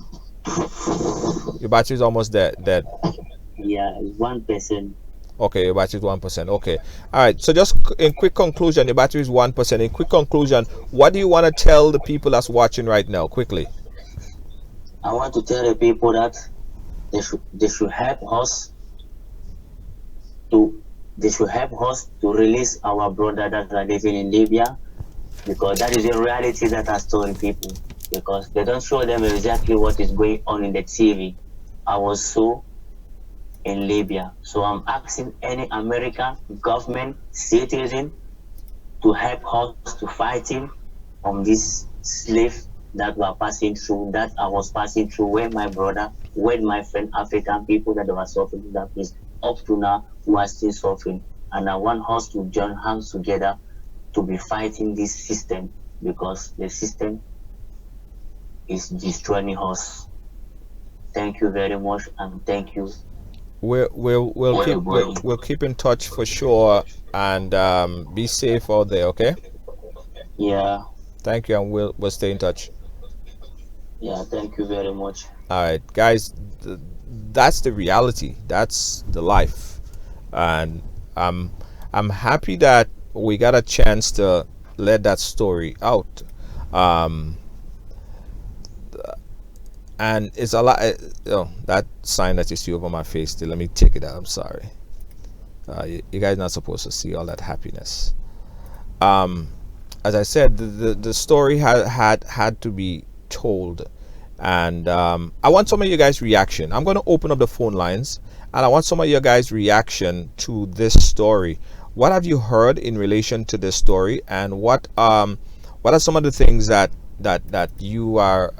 A: Your battery is almost dead.
B: yeah, 1%.
A: Okay, your battery is 1%. Okay, all right. So just in quick conclusion, your battery is 1%. In quick conclusion, what do you want to tell the people that's watching right now? Quickly.
B: I want to tell the people that they should help us to they should help us to release our brother that are living in Libya, because that is a reality that has stolen people, because they don't show them exactly what is going on in the TV. I was so in Libya. So I'm asking any American government citizen to help us to fight him on this slave that we are passing through, that I was passing through when my brother, when my friend African people that were suffering in that place, up to now who are still suffering. And I want us to join hands together to be fighting this system, because the system is destroying us. Thank you very much, and thank you.
A: We'll keep in touch for sure, and be safe out there. Okay.
B: Yeah,
A: Thank you, and we'll stay in touch.
B: yeah, thank you very much.
A: All right, guys. That's the reality. That's the life, and I'm happy that we got a chance to let that story out. Um, and it's a lot. That sign that you see over my face. Still, let me take it out. I'm sorry. You guys not supposed to see all that happiness. Um, as I said, the story had to be told, and I want some of you guys' reaction. I'm going to open up the phone lines, and I want some of your guys' reaction to this story. What have you heard in relation to this story, and what are some of the things that you are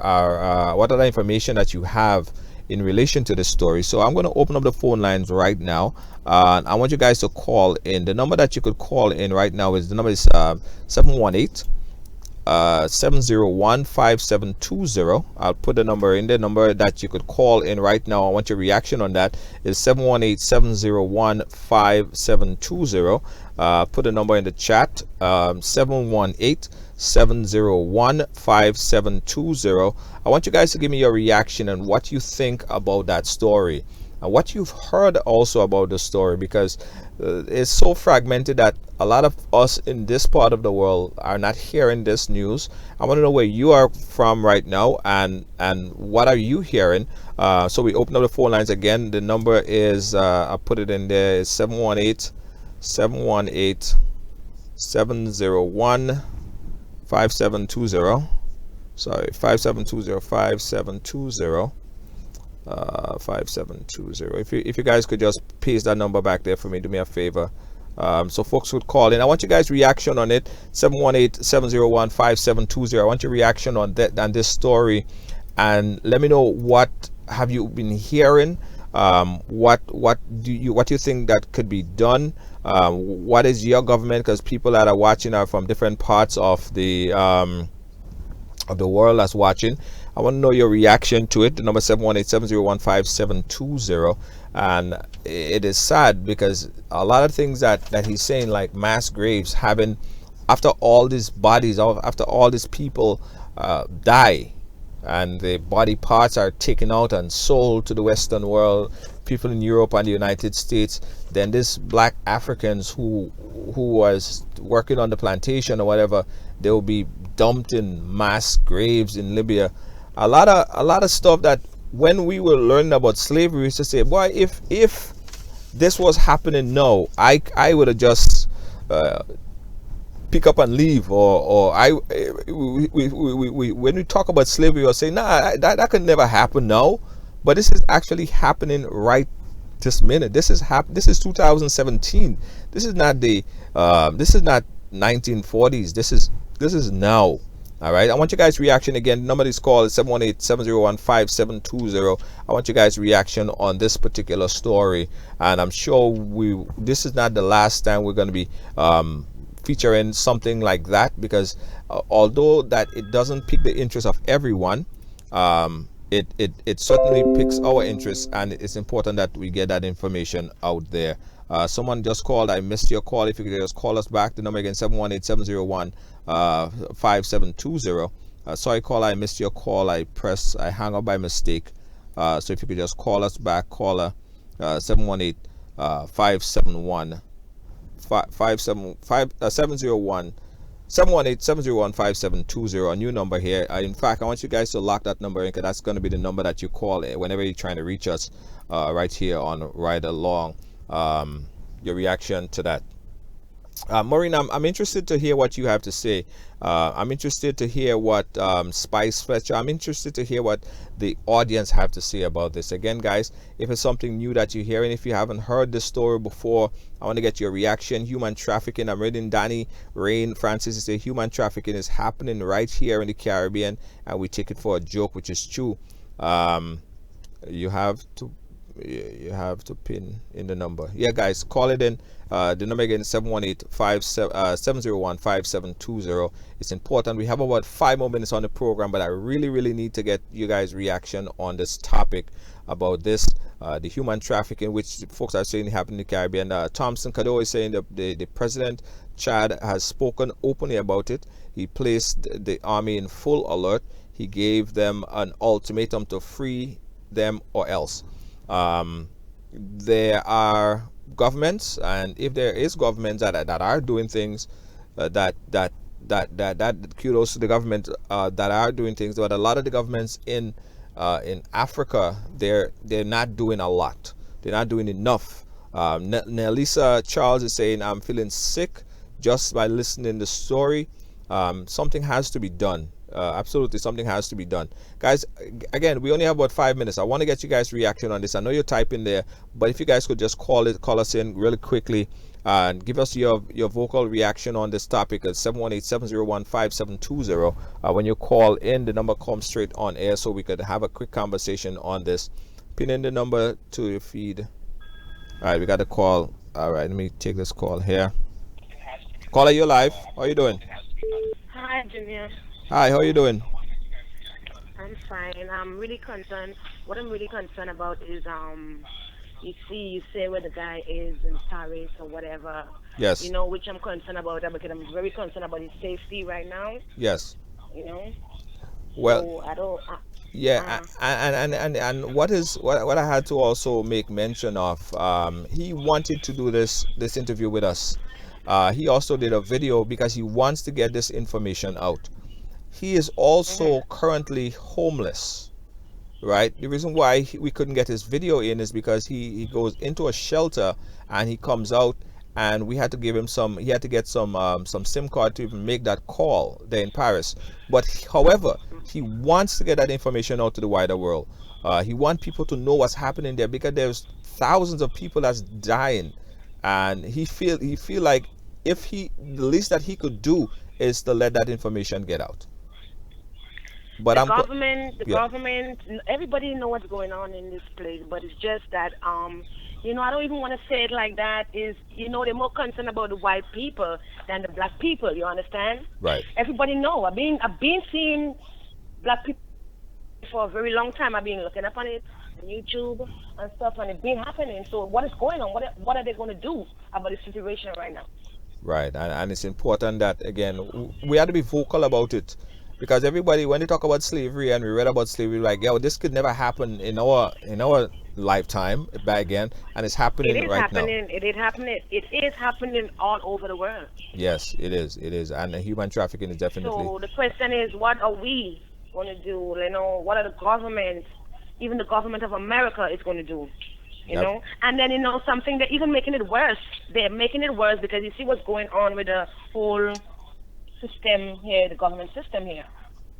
A: what other information that you have in relation to this story? So I'm going to open up the phone lines right now. I want you guys to call in. The number that you could call in right now is 718 701 5720. I'll put the number in. The number that you could call in right now, I want your reaction on that, is 718 701 5720. Put the number in the chat, 718 701 5720. I want you guys to give me your reaction and what you think about that story, and what you've heard also about the story, because it's so fragmented that a lot of us in this part of the world are not hearing this news. I want to know where you are from right now, and what are you hearing. So we open up the phone lines again. The number is I put it in there, is 718 718 701 5720. Sorry, 5720 5720. 5720. If you guys could just paste that number back there for me, do me a favor, so folks would call in. I want you guys' reaction on it. 718 701 5720. I want your reaction on that, on this story, and let me know what have you been hearing. What do you think that could be done? What is your government, because people that are watching are from different parts of the world that's watching. I want to know your reaction to it. The number 718-701-5720. And it is sad because a lot of things that he's saying, like mass graves, having after all these bodies, after all these people die, and the body parts are taken out and sold to the Western world, people in Europe and the United States, then this black Africans who was working on the plantation or whatever, they will be dumped in mass graves in Libya. A lot of stuff that when we were learning about slavery, we used to say, boy, if this was happening now, I would have just pick up and leave, or when we talk about slavery, we say, nah, that could never happen now. But this is actually happening right this minute. This is 2017. This is not 1940s. This is now. All right, I want you guys' reaction again. The number is called 718-701-5720. I want you guys' reaction on this particular story, and I'm sure this is not the last time we're going to be featuring something like that, because although that it doesn't pique the interest of everyone, it certainly piques our interest, and it's important that we get that information out there. Someone just called. I missed your call. If you could just call us back. The number again, 718-701-5720. Sorry, caller, I missed your call. I hung up by mistake. So if you could just call us back, caller, 718 571 701 718-701-5720, a new number here. In fact, I want you guys to lock that number in, because that's going to be the number that you call whenever you're trying to reach us right here on Ride Along. Your reaction to that. Maureen, I'm interested to hear what you have to say. I'm interested to hear what Spice Fletcher, I'm interested to hear what the audience have to say about this. Again, guys, if it's something new that you're hearing, if you haven't heard this story before, I want to get your reaction. Human trafficking. I'm reading Danny Rain Francis is saying human trafficking is happening right here in the Caribbean, and we take it for a joke, which is true. You have to pin in the number. Yeah, guys, call it in. The number again is 718-701-5720. It's important. We have about 5 more minutes on the program, but I really need to get you guys' reaction on this topic about this, the human trafficking, which folks are saying happened in the Caribbean. Thompson Kado is saying the president, Chad, has spoken openly about it. He placed the army in full alert. He gave them an ultimatum to free them or else. There are governments, and if there is governments that are doing things, that kudos to the government that are doing things, but a lot of the governments in Africa, they're not doing a lot. They're not doing enough. Nelisa Charles is saying, I'm feeling sick just by listening to the story. Something has to be done. Absolutely, something has to be done, guys. Again, we only have about 5 minutes. I want to get you guys' reaction on this. I know you're typing there, but if you guys could just call us in really quickly and give us your vocal reaction on this topic at 718-701-5720. When you call in, the number comes straight on air, so we could have a quick conversation on this. Pin in the number to your feed. All right, we got a call. All right, let me take this call here. Caller, you live. How are you doing?
C: Hi, Junior.
A: Hi, how are you doing?
C: I'm fine. I'm really concerned. What I'm really concerned about is, you say where the guy is in Paris or whatever.
A: Yes.
C: You know, which I'm concerned about that, because I'm very concerned about his safety right now.
A: Yes.
C: You know.
A: Well.
C: So I don't.
A: Yeah, and what I had to also make mention of, he wanted to do this interview with us. He also did a video because he wants to get this information out. He is also currently homeless, right? The reason why we couldn't get his video in is because he goes into a shelter and he comes out, and we had to give him he had to get some SIM card to even make that call there in Paris. But however, he wants to get that information out to the wider world. He wants people to know what's happening there, because there's thousands of people that's dying, and he feel like the least that he could do is to let that information get out. But
C: the government, everybody know what's going on in this place, but it's just that, I don't even want to say it like that. Is, they're more concerned about the white people than the black people. You understand?
A: Right.
C: Everybody know. I've been seeing black people for a very long time. I've been looking up on it on YouTube and stuff, and it's been happening. So what is going on? What are they going to do about the situation right now?
A: Right, and it's important that again we have to be vocal about it, because everybody, when they talk about slavery and we read about slavery, like, yo, this could never happen in our lifetime back again, and it's
C: It
A: happening
C: is
A: right now.
C: happening. It is happening. It is happening all over the world.
A: Yes, it is, and the human trafficking is definitely.
C: So the question is, what are we going to do? You know, what are the governments, even the government of America, is going to do? You
A: Yep.
C: know, and then something that even making it worse. They're making it worse because you see what's going on with the whole system here, the government system here.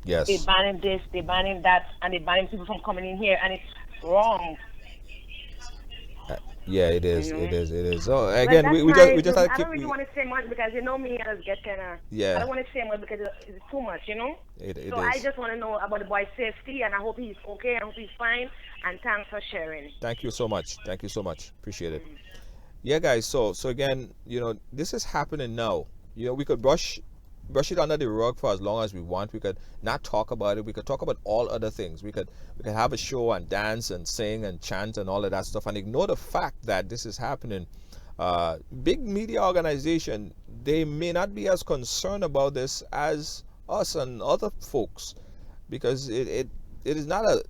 C: They're
A: Yes.
C: banning this, they're banning that, and they're banning people from coming in here, and it's wrong.
A: Yeah, it
C: You
A: is. It
C: know.
A: is. It is. So
C: But
A: again,
C: that's
A: we
C: my.
A: just have to
C: I
A: keep.
C: don't really want to say much because me, I just get kind of. I
A: Yeah,
C: don't want to say much because it's too much,
A: it
C: So I
A: is.
C: just want to know about the boy's safety, and I hope he's okay. I hope he's fine. And thanks for sharing.
A: Thank you so much. Thank you so much. Appreciate it. Yeah, guys. So again, this is happening now. We could brush it under the rug for as long as we want. We could not talk about it. We could talk about all other things. We could have a show and dance and sing and chant and all of that stuff and ignore the fact that this is happening. Big media organization, they may not be as concerned about this as us and other folks, because it is not a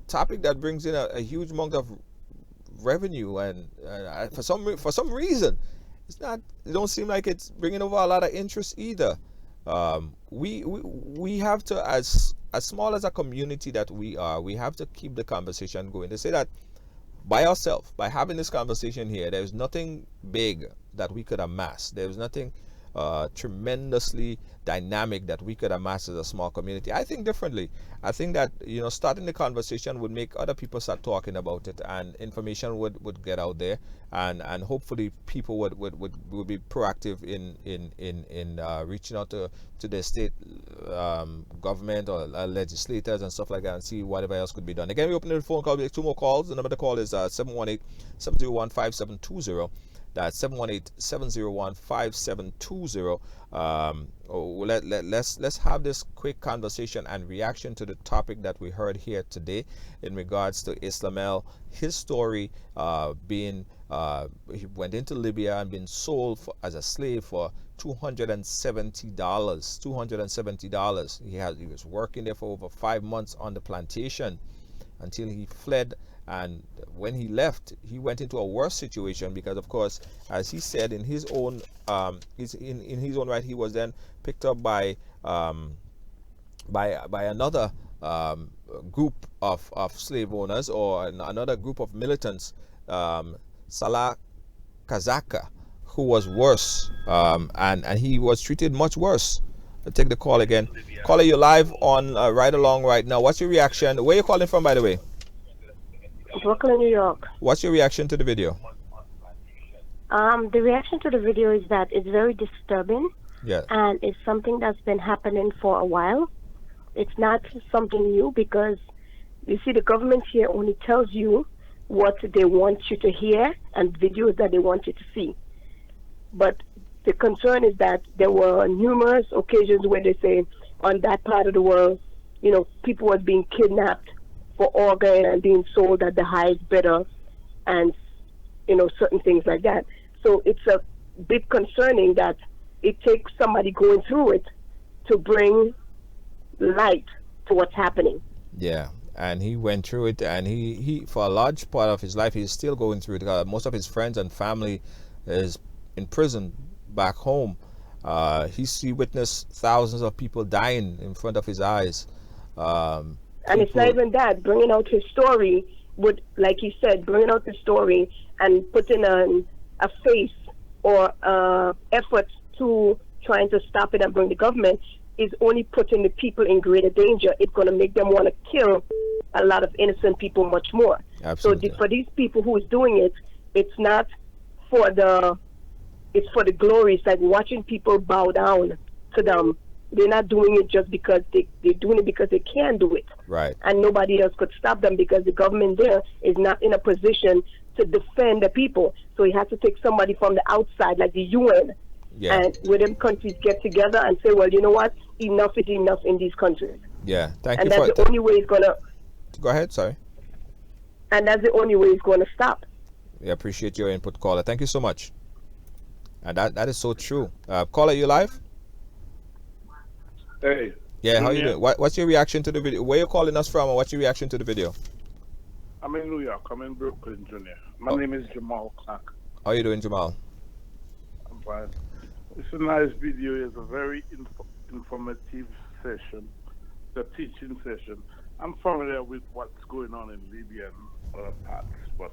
A: topic that brings in a huge amount of revenue, and for some reason it don't seem like it's bringing over a lot of interest either. We have to, as small as a community that we have to keep the conversation going. They say that by ourselves, by having this conversation here, there's nothing big that we could amass. There's nothing tremendously dynamic that we could amass as a small community. I think differently. I think that starting the conversation would make other people start talking about it, and information would get out there, and hopefully people would be proactive in reaching out to their state government or legislators and stuff like that, and see whatever else could be done. Again, we open the phone call. We have two more calls. The number to call is 718-701-5720. That's 718-701-5720. Let's have this quick conversation and reaction to the topic that we heard here today in regards to Ismael. His story being he went into Libya and been sold as a slave for $270. $270. He was working there for over 5 months on the plantation until he fled. And when he left, he went into a worse situation because, of course, as he said in his own in his own right, he was then picked up by another group of slave owners, or another group of militants, Salah Kazaka, who was worse, and he was treated much worse. I'll take the call again. Caller, you're live on Ride Along right now. What's your reaction? Where are you calling from, by the way?
D: Brooklyn, New York.
A: What's your reaction to the video?
D: The reaction to the video is that it's very disturbing,
A: Yeah.
D: and it's something that's been happening for a while. It's not something new because you see, the government here only tells you what they want you to hear and videos that they want you to see. But the concern is that there were numerous occasions where they say on that part of the world, people were being kidnapped for organ and being sold at the highest bidder, and certain things like that. So it's a bit concerning that it takes somebody going through it to bring light to what's happening.
A: Yeah, and he went through it, and he for a large part of his life he's still going through it. Most of his friends and family is in prison back home. He witnessed thousands of people dying in front of his eyes.
D: And it's not even that. Bringing out his story would, like he said, bringing out the story and putting a face or effort to trying to stop it and bring the government is only putting the people in greater danger. It's going to make them want to kill a lot of innocent people much more.
A: Absolutely.
D: So for these people who is doing it, it's not for it's for the glory. It's like watching people bow down to them. They're not doing it just because they're doing it because they can do it.
A: Right.
D: And nobody else could stop them because the government there is not in a position to defend the people. So he has to take somebody from the outside, like the UN,
A: Yeah.
D: and where them countries get together and say, well, you know what? Enough is enough in these countries.
A: Yeah. Thank
D: And
A: you
D: that's
A: for
D: the only way it's going to
A: Go ahead. Sorry.
D: And that's the only way it's going to stop.
A: We appreciate your input, caller. Thank you so much. And that is so true. Caller, you live?
E: Hey.
A: Yeah, how you doing? What's your reaction to the video? Where you calling us from, and what's your reaction to the video?
E: I'm in New York. I'm in Brooklyn, Junior. My name is Jamal Clark.
A: How you doing, Jamal?
E: I'm fine. It's a nice video. It's a very informative session. It's a teaching session. I'm familiar with what's going on in Libya and other parts, but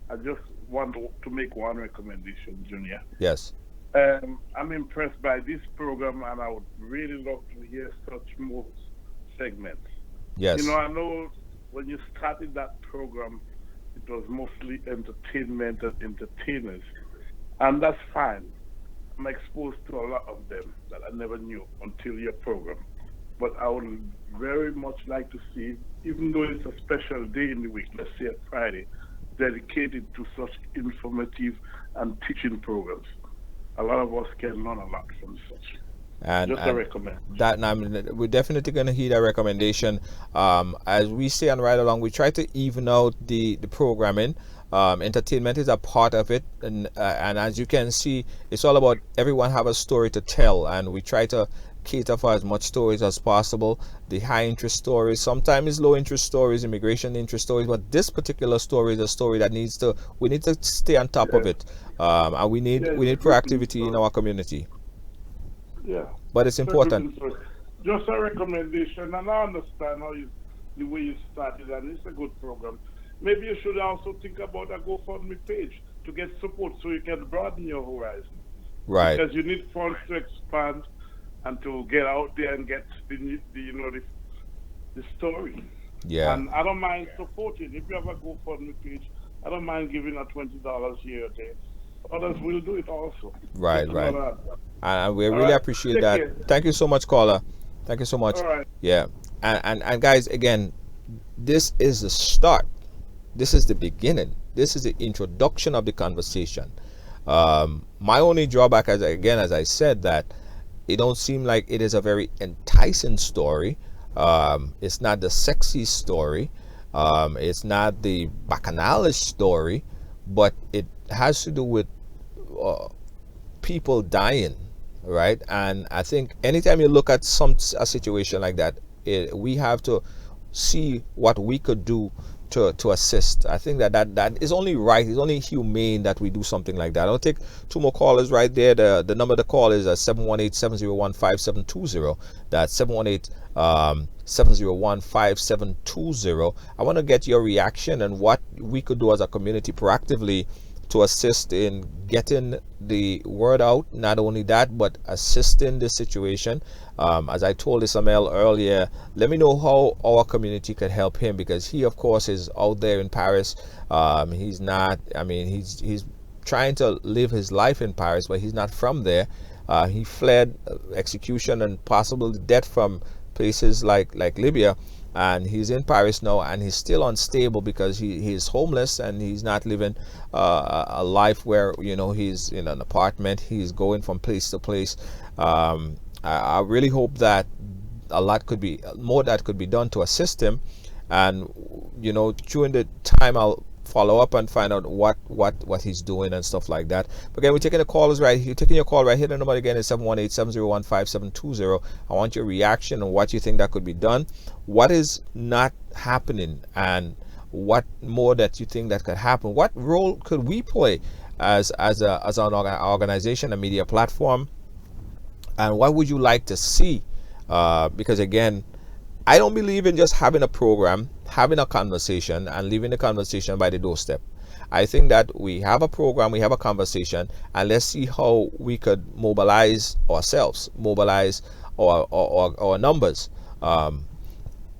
E: I just want to make one recommendation, Junior.
A: Yes.
E: I'm impressed by this program, and I would really love to hear such more segments.
A: Yes.
E: You know, I know when you started that program, it was mostly entertainment and entertainers, and that's fine. I'm exposed to a lot of them that I never knew until your program. But I would very much like to see, even though it's a special day in the week, let's say a Friday, dedicated to such informative and teaching programs. A lot of us can learn a lot from such. Just a recommendation.
A: That, I mean, we're definitely going to heed that recommendation. As we say on RideAlong, we try to even out the programming. Entertainment is a part of it, and as you can see, it's all about everyone have a story to tell, and we try to cater for as much stories as possible. The high interest stories, sometimes low interest stories, immigration interest stories, but this particular story is a story that we need to stay on top of it, and we need proactivity in our community.
E: Yeah,
A: but it's important.
E: Just a recommendation, and I understand the way you started, and it's a good program. Maybe you should also think about a GoFundMe page to get support so you can broaden your horizon.
A: Right.
E: Because you need funds to expand and to get out there and get the story.
A: Yeah.
E: And I don't mind supporting. If you have a GoFundMe page, I don't mind giving a $20 here or there. Others will do it also.
A: Right. And we really appreciate that. Care. Thank you so much, caller. Thank you so much.
E: All right.
A: Yeah. And guys, again, this is the start. This is the beginning. This is the introduction of the conversation. My only drawback, as I said, that it don't seem like it is a very enticing story. It's not the sexy story. It's not the bacchanalish story, but it has to do with people dying, right? And I think anytime you look at a situation like that, we have to see what we could do to assist. I think that is only right. It's only humane that we do something like that. I'll take two more callers right there. The number to call is 718-701-5720. That's 718-701-5720. I want to get your reaction and what we could do as a community proactively to assist in getting the word out. Not only that, but assisting the situation. As I told Ismael earlier, let me know how our community could help him, because he, of course, is out there in Paris. He's not, I mean, he's trying to live his life in Paris, but he's not from there. He fled execution and possible death from places like Libya, and he's in Paris now, and he's still unstable because he's homeless and he's not living a life where, you know, he's in an apartment. He's going from place to place. I really hope that more that could be done to assist him, and, you know, during the time I'll follow up and find out what he's doing and stuff like that. But again, we're taking the callers right here. Taking your call right here. The number again is 718-701-5720. I want your reaction and what you think that could be done. What is not happening, and what more that you think that could happen? What role could we play as an organization, a media platform, and what would you like to see? Because again, I don't believe in just having a program, having a conversation, and leaving the conversation by the doorstep. I think that we have a program, we have a conversation, and let's see how we could mobilize ourselves, mobilize our numbers,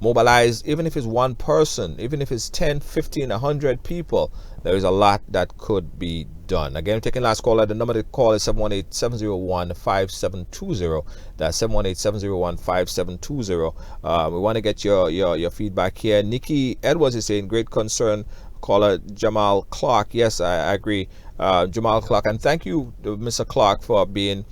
A: mobilize, even if it's one person, even if it's 10, 15, 100 people, there is a lot that could be done. Again, taking last caller. The number to call is 718-701-5720. That's 718-701-5720. We want to get your feedback here. Nikki Edwards is saying, great concern. Caller Jamal Clark. Yes, I agree. Jamal Clark. And thank you, Mr. Clark, for being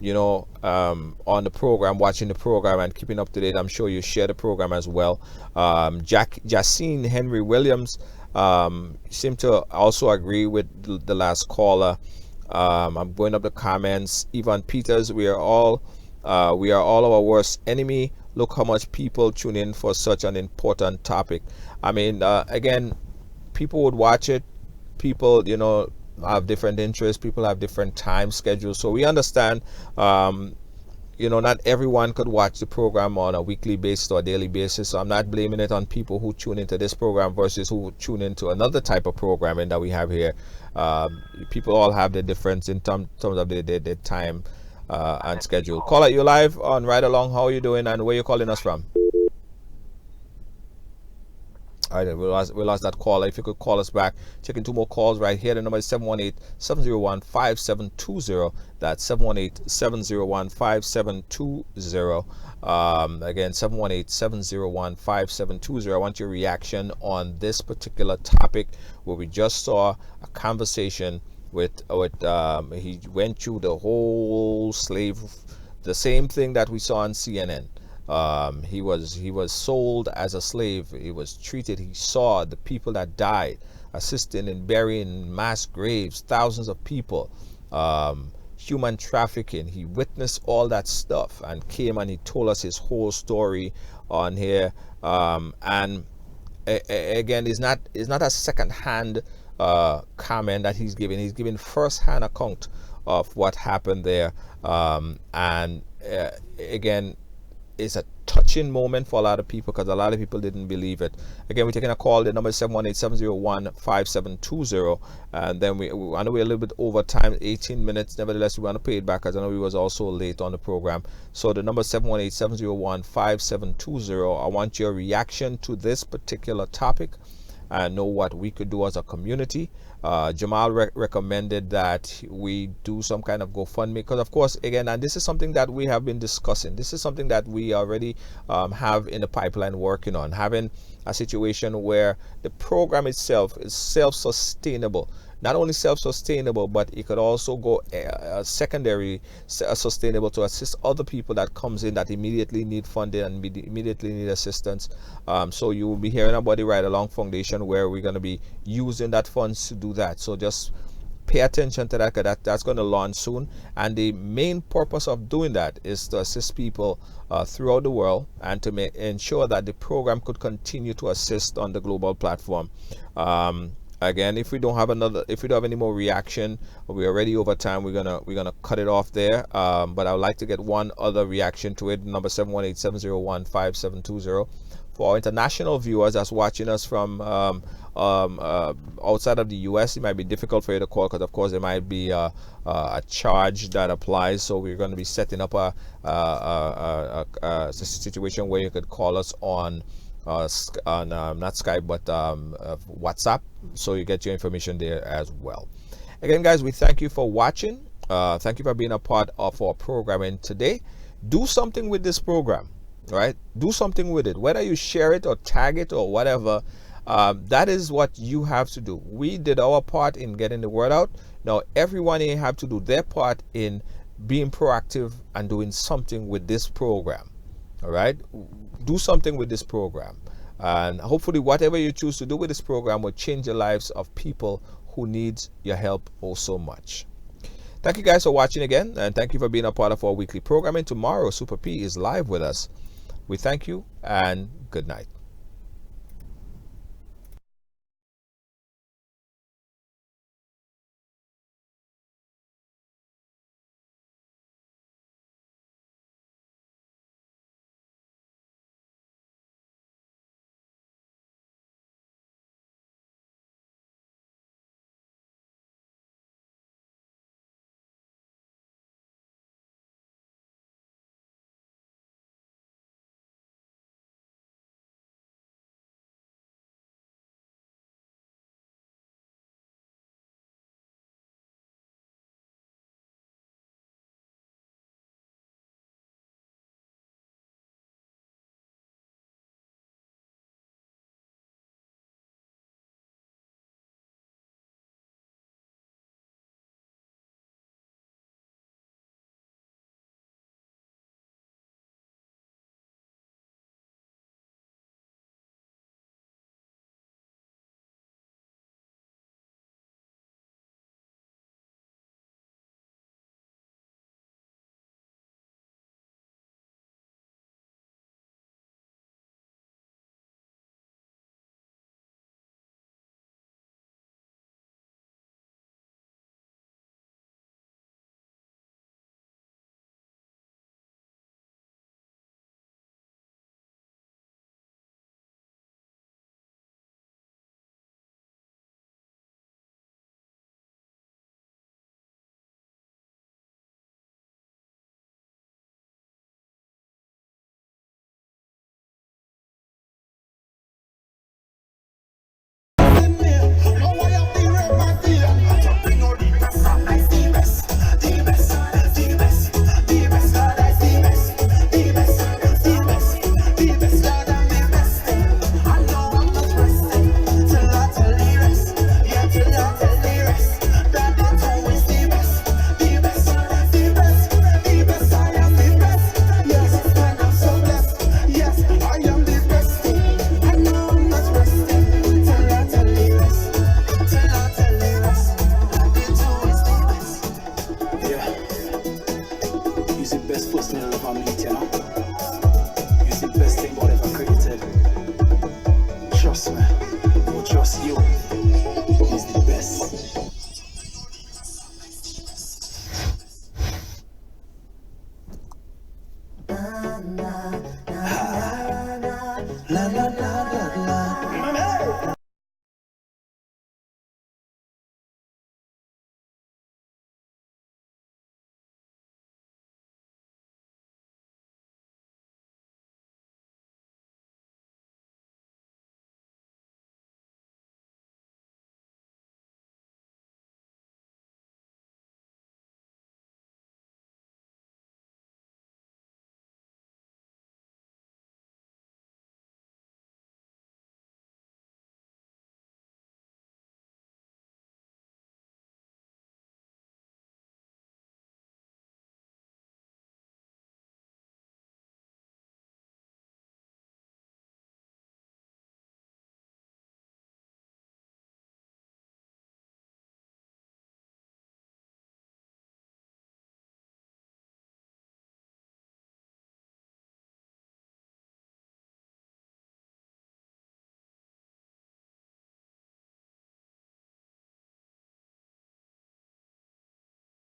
A: on the program, watching the program and keeping up to date. I'm sure you share the program as well. Jacine Henry Williams seemed to also agree with the last caller. I'm going up the comments. Ivan Peters, we are all our worst enemy. Look how much people tune in for such an important topic. I mean, again, people would watch it. People, have different interests. People have different time schedules. So we understand, not everyone could watch the program on a weekly basis or a daily basis. So I'm not blaming it on people who tune into this program versus who tune into another type of programming that we have here. People all have their difference in terms of their time and schedule. Caller, you live on Ride Along. How are you doing and where you calling us from? All right, we lost that caller. If you could call us back, checking 2 more calls right here. The number is 718-701-5720. That's 718-701-5720. Again, 718-701-5720. I want your reaction on this particular topic where we just saw a conversation with he went through the whole slave, the same thing that we saw on CNN. He was sold as a slave. He was treated. He saw the people that died, assisting in burying mass graves, thousands of people, human trafficking. He witnessed all that stuff and came and he told us his whole story on here. And again, it's not a second-hand comment that he's giving. He's giving first-hand account of what happened there. And again, it's a touching moment for a lot of people because a lot of people didn't believe it. Again, we're taking a call. The number is 718-701-5720. And then I know we're a little bit over time, 18 minutes. Nevertheless, we want to pay it back because I know we was also late on the program. So the number is 718-701-5720. I want your reaction to this particular topic and know what we could do as a community. Jamal recommended that we do some kind of GoFundMe because, of course, again, and this is something that we have been discussing. This is something that we already have in the pipeline working on, having a situation where the program itself is self-sustainable. Not only self-sustainable, but it could also go secondary sustainable to assist other people that comes in that immediately need funding and immediately need assistance. So you will be hearing about the RideAlong Foundation where we're going to be using that funds to do that. So just pay attention to that because that's going to launch soon. And the main purpose of doing that is to assist people throughout the world and to ensure that the program could continue to assist on the global platform. Again, if we don't have any more reaction, we're already over time. We're gonna cut it off there. But I would like to get one other reaction to it. Number 718-701-5720. For our international viewers that's watching us from outside of the U.S., it might be difficult for you to call because, of course, there might be a charge that applies. So we're going to be setting up a situation where you could call us on not Skype but WhatsApp, so you get your information there as well. Again, guys, we thank you for watching. Thank you for being a part of our programming today. Do something with this program, right? Do something with it, whether you share it or tag it or whatever. That is what you have to do. We did our part in getting the word out. Now everyone here have to do their part in being proactive and doing something with this program. All right, do something with this program, and hopefully whatever you choose to do with this program will change the lives of people who need your help oh so much. Thank you guys for watching again, and thank you for being a part of our weekly programming. Tomorrow Super P is live with us. We thank you and good night.